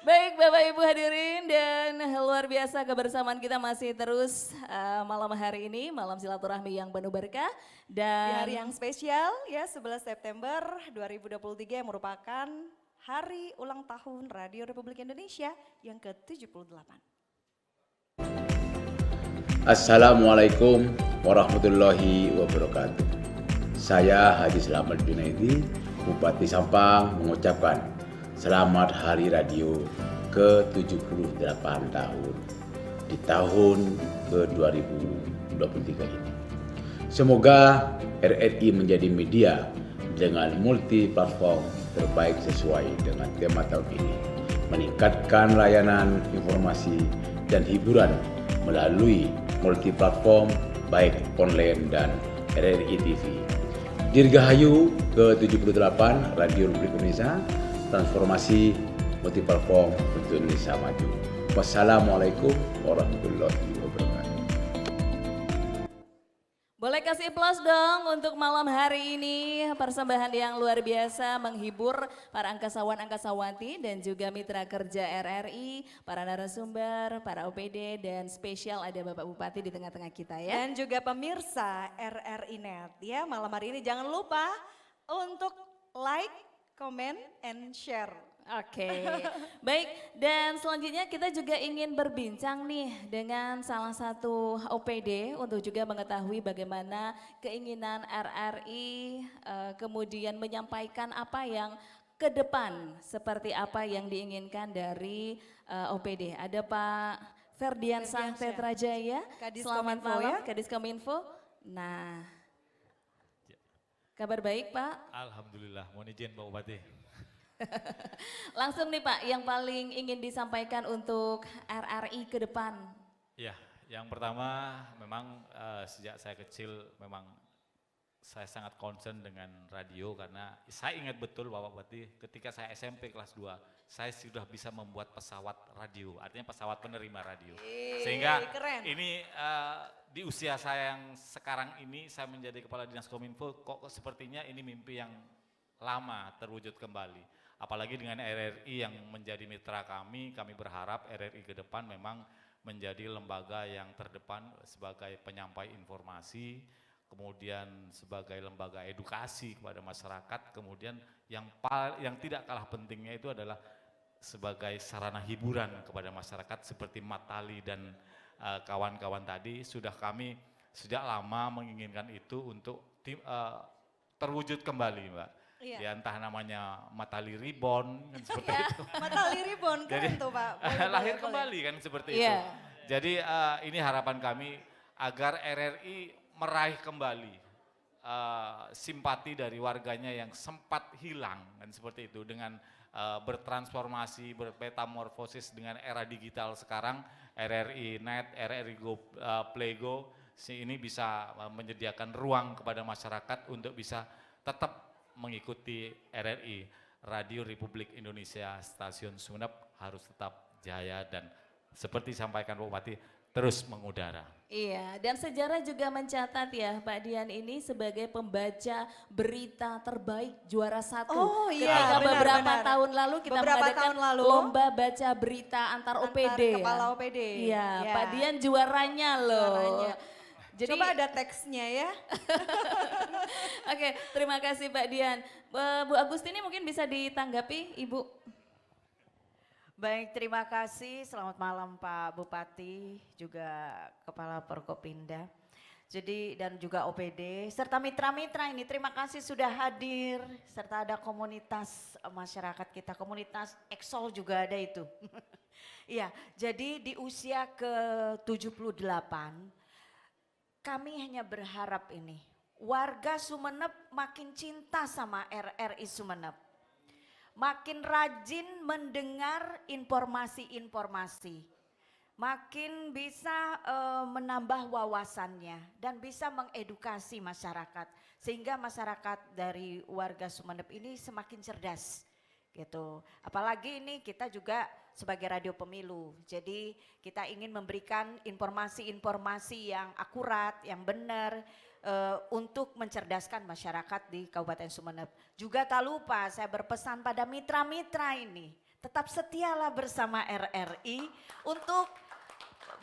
Baik Bapak Ibu hadirin dan luar biasa kebersamaan kita masih terus malam hari ini, malam silaturahmi yang penuh berkah. Dan Di hari yang spesial ya 11 September 2023 yang merupakan hari ulang tahun Radio Republik Indonesia yang ke-78. Assalamualaikum warahmatullahi wabarakatuh. Saya Haji Slamet Junaidi, Bupati Sampang mengucapkan selamat Hari Radio ke-78 tahun di tahun ke-2023 ini. Semoga RRI menjadi media dengan multi platform terbaik sesuai dengan tema tahun ini, meningkatkan layanan informasi dan hiburan melalui multi platform baik online dan RRI TV. Dirgahayu ke-78 Radio Republik Indonesia, transformasi multi platform untuk Indonesia maju. Wassalamualaikum warahmatullahi wabarakatuh. Boleh kasih plus dong untuk malam hari ini, persembahan yang luar biasa menghibur para angkasawan-angkasawati dan juga mitra kerja RRI, para narasumber, para OPD dan spesial ada Bapak Bupati di tengah-tengah kita ya. Dan juga pemirsa RRI Net ya, malam hari ini jangan lupa untuk like, comment, and share. Oke, baik dan selanjutnya kita juga ingin berbincang nih dengan salah satu OPD untuk juga mengetahui bagaimana keinginan RRI kemudian menyampaikan apa yang ke depan, seperti apa yang diinginkan dari OPD. Ada Pak Ferdiansyah Tetrajaya, Kadis selamat Kominfo malam ya. Kadis Kominfo. Nah, kabar baik Pak? Alhamdulillah, mohon izin Pak Bupati. Langsung nih Pak, yang paling ingin disampaikan untuk RRI ke depan. Ya, yang pertama memang sejak saya kecil memang saya sangat concern dengan radio karena saya ingat betul Bapak Bupati ketika saya SMP kelas 2 saya sudah bisa membuat pesawat radio, artinya pesawat penerima radio. Sehingga keren. ini di usia saya yang sekarang ini saya menjadi Kepala Dinas Kominfo kok sepertinya ini mimpi yang lama terwujud kembali. Apalagi dengan RRI yang menjadi mitra kami berharap RRI ke depan memang menjadi lembaga yang terdepan sebagai penyampai informasi, kemudian sebagai lembaga edukasi kepada masyarakat, kemudian yang tidak kalah pentingnya itu adalah sebagai sarana hiburan kepada masyarakat seperti Matali dan kawan-kawan tadi. Sudah kami sejak lama menginginkan itu untuk terwujud kembali Mbak. Iya. Ya entah namanya Matali Ribbon kan seperti itu. Matali Ribbon keren tuh Pak. Lahir kembali kan seperti itu. Jadi ini harapan kami agar RRI meraih kembali simpati dari warganya yang sempat hilang kan seperti itu dengan bertransformasi, bermetamorfosis dengan era digital sekarang RRI Net, RRI Go Playgo ini bisa menyediakan ruang kepada masyarakat untuk bisa tetap mengikuti RRI, Radio Republik Indonesia, Stasiun Sumeneb harus tetap jaya dan seperti disampaikan Pak Bupati terus mengudara. Iya, dan sejarah juga mencatat ya Pak Dian ini sebagai pembaca berita terbaik juara 1. Oh iya, ketika benar, beberapa benar. tahun lalu kita Beberapa mengadakan tahun lalu, lomba baca berita antar OPD. kepala OPD. Iya, Ya. Pak Dian juaranya loh. Juaranya. Jadi, Coba ada teksnya ya. Oke, terima kasih Pak Dian. Bu Agustini mungkin bisa ditanggapi Ibu. Baik, terima kasih. Selamat malam Pak Bupati, juga Kepala Forkopimda. Jadi dan juga OPD serta mitra-mitra ini terima kasih sudah hadir serta ada komunitas masyarakat kita, komunitas Exol juga ada itu. Iya, jadi di usia ke-78 kami hanya berharap ini warga Sumeneb makin cinta sama RRI Sumeneb. Makin rajin mendengar informasi-informasi. Makin bisa menambah wawasannya dan bisa mengedukasi masyarakat sehingga masyarakat dari warga Sumeneb ini semakin cerdas gitu. Apalagi ini kita juga sebagai radio pemilu, jadi kita ingin memberikan informasi-informasi yang akurat, yang benar untuk mencerdaskan masyarakat di Kabupaten Sumeneb. Juga tak lupa saya berpesan pada mitra-mitra ini tetap setialah bersama RRI untuk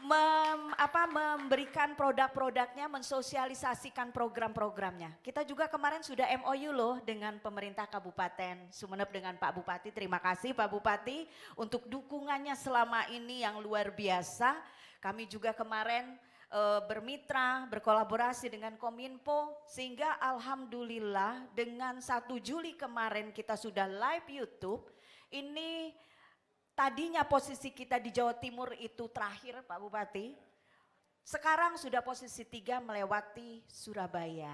memberikan produk-produknya, mensosialisasikan program-programnya. Kita juga kemarin sudah MOU loh dengan pemerintah Kabupaten Sumeneb dengan Pak Bupati. Terima kasih Pak Bupati untuk dukungannya selama ini yang luar biasa. Kami juga kemarin bermitra, berkolaborasi dengan Kominfo sehingga alhamdulillah dengan 1 Juli kemarin kita sudah live YouTube. Ini tadinya posisi kita di Jawa Timur itu terakhir Pak Bupati, sekarang sudah posisi 3 melewati Surabaya.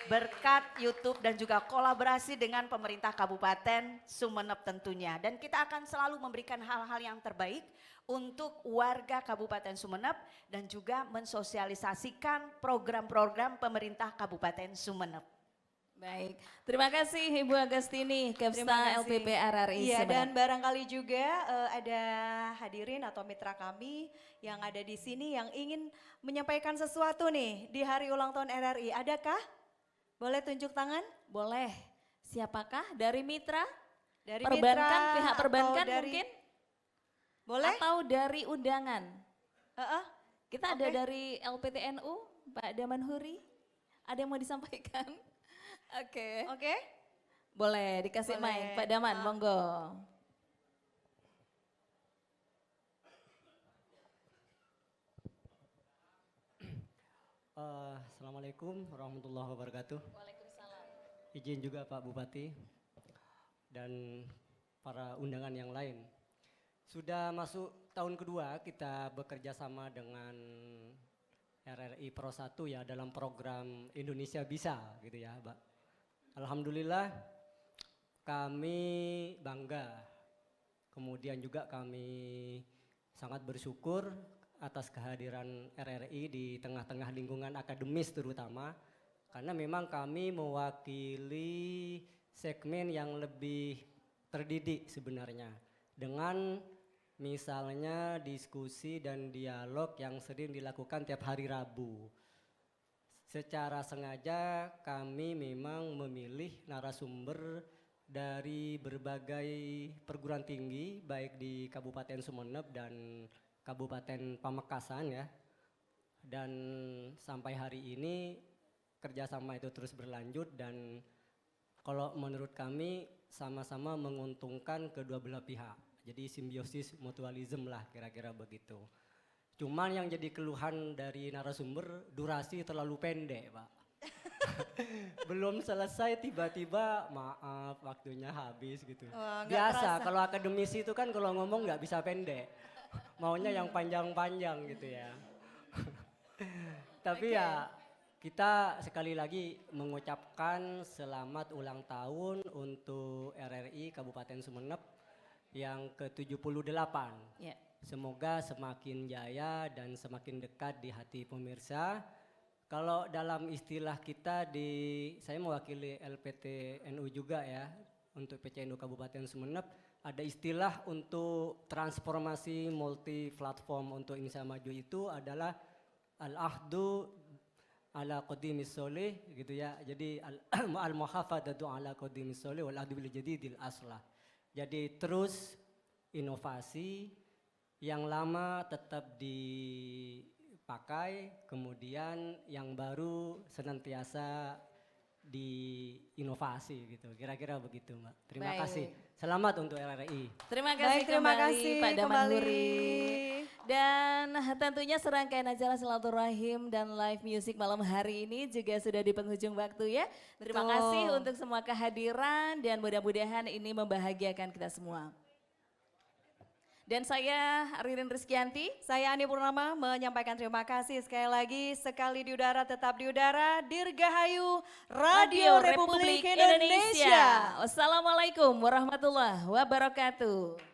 Berkat YouTube dan juga kolaborasi dengan pemerintah Kabupaten Sumeneb tentunya. Dan kita akan selalu memberikan hal-hal yang terbaik untuk warga Kabupaten Sumeneb dan juga mensosialisasikan program-program pemerintah Kabupaten Sumeneb. Baik, terima kasih Ibu Agustini, Kepsta LPP RRI. Iya, dan barangkali juga ada hadirin atau mitra kami yang ada di sini yang ingin menyampaikan sesuatu nih di hari ulang tahun RRI. Adakah? Boleh tunjuk tangan? Boleh. Siapakah dari mitra? Dari perbankan, mitra pihak perbankan dari, mungkin? Boleh? Atau dari undangan? Kita ada dari LPTNU, Pak Damanhuri. Ada yang mau disampaikan? Oke. Boleh dikasih mic, Pak Daman, monggo. Assalamualaikum warahmatullahi wabarakatuh. Waalaikumsalam. Izin juga Pak Bupati dan para undangan yang lain. Sudah masuk tahun kedua kita bekerja sama dengan RRI Pro 1 ya dalam program Indonesia Bisa gitu ya Pak. Alhamdulillah kami bangga, kemudian juga kami sangat bersyukur atas kehadiran RRI di tengah-tengah lingkungan akademis terutama, karena memang kami mewakili segmen yang lebih terdidik sebenarnya dengan misalnya diskusi dan dialog yang sering dilakukan tiap hari Rabu. Secara sengaja kami memang memilih narasumber dari berbagai perguruan tinggi baik di Kabupaten Sumeneb dan Kabupaten Pamekasan ya. Dan sampai hari ini kerjasama itu terus berlanjut dan kalau menurut kami sama-sama menguntungkan kedua belah pihak. Jadi simbiosis mutualisme lah kira-kira begitu. Cuman yang jadi keluhan dari narasumber durasi terlalu pendek Pak. Belum selesai tiba-tiba maaf waktunya habis gitu. Biasa kalau akademisi itu kan kalau ngomong nggak bisa pendek. Maunya yang panjang-panjang gitu ya. Tapi ya kita sekali lagi mengucapkan selamat ulang tahun untuk RRI Kabupaten Sumeneb yang ke-78. Yeah. Semoga semakin jaya dan semakin dekat di hati pemirsa. Kalau dalam istilah kita saya mewakili LPTNU juga ya, untuk PCNU Kabupaten Sumeneb, ada istilah untuk transformasi multi platform untuk Indonesia Maju itu adalah al-ahdu ala qadimis soleh gitu ya. Jadi al-muhafadzatu ala qadimis soleh wal ahdu bil jadidil aslah. Jadi terus inovasi yang lama tetap dipakai, kemudian yang baru senantiasa diinovasi gitu. Kira-kira begitu Mbak. Terima kasih. Selamat untuk RRI. Terima kasih, terima kasih Pak Damanhuri. Dan tentunya serangkaian acara silaturahim dan live music malam hari ini juga sudah di penghujung waktu ya. Terima kasih untuk semua kehadiran dan mudah-mudahan ini membahagiakan kita semua. Dan saya Ririn Rizkyanti, saya Ani Purnama menyampaikan terima kasih sekali lagi. Sekali di udara tetap di udara. Dirgahayu Radio Republik Indonesia. Wassalamualaikum warahmatullahi wabarakatuh.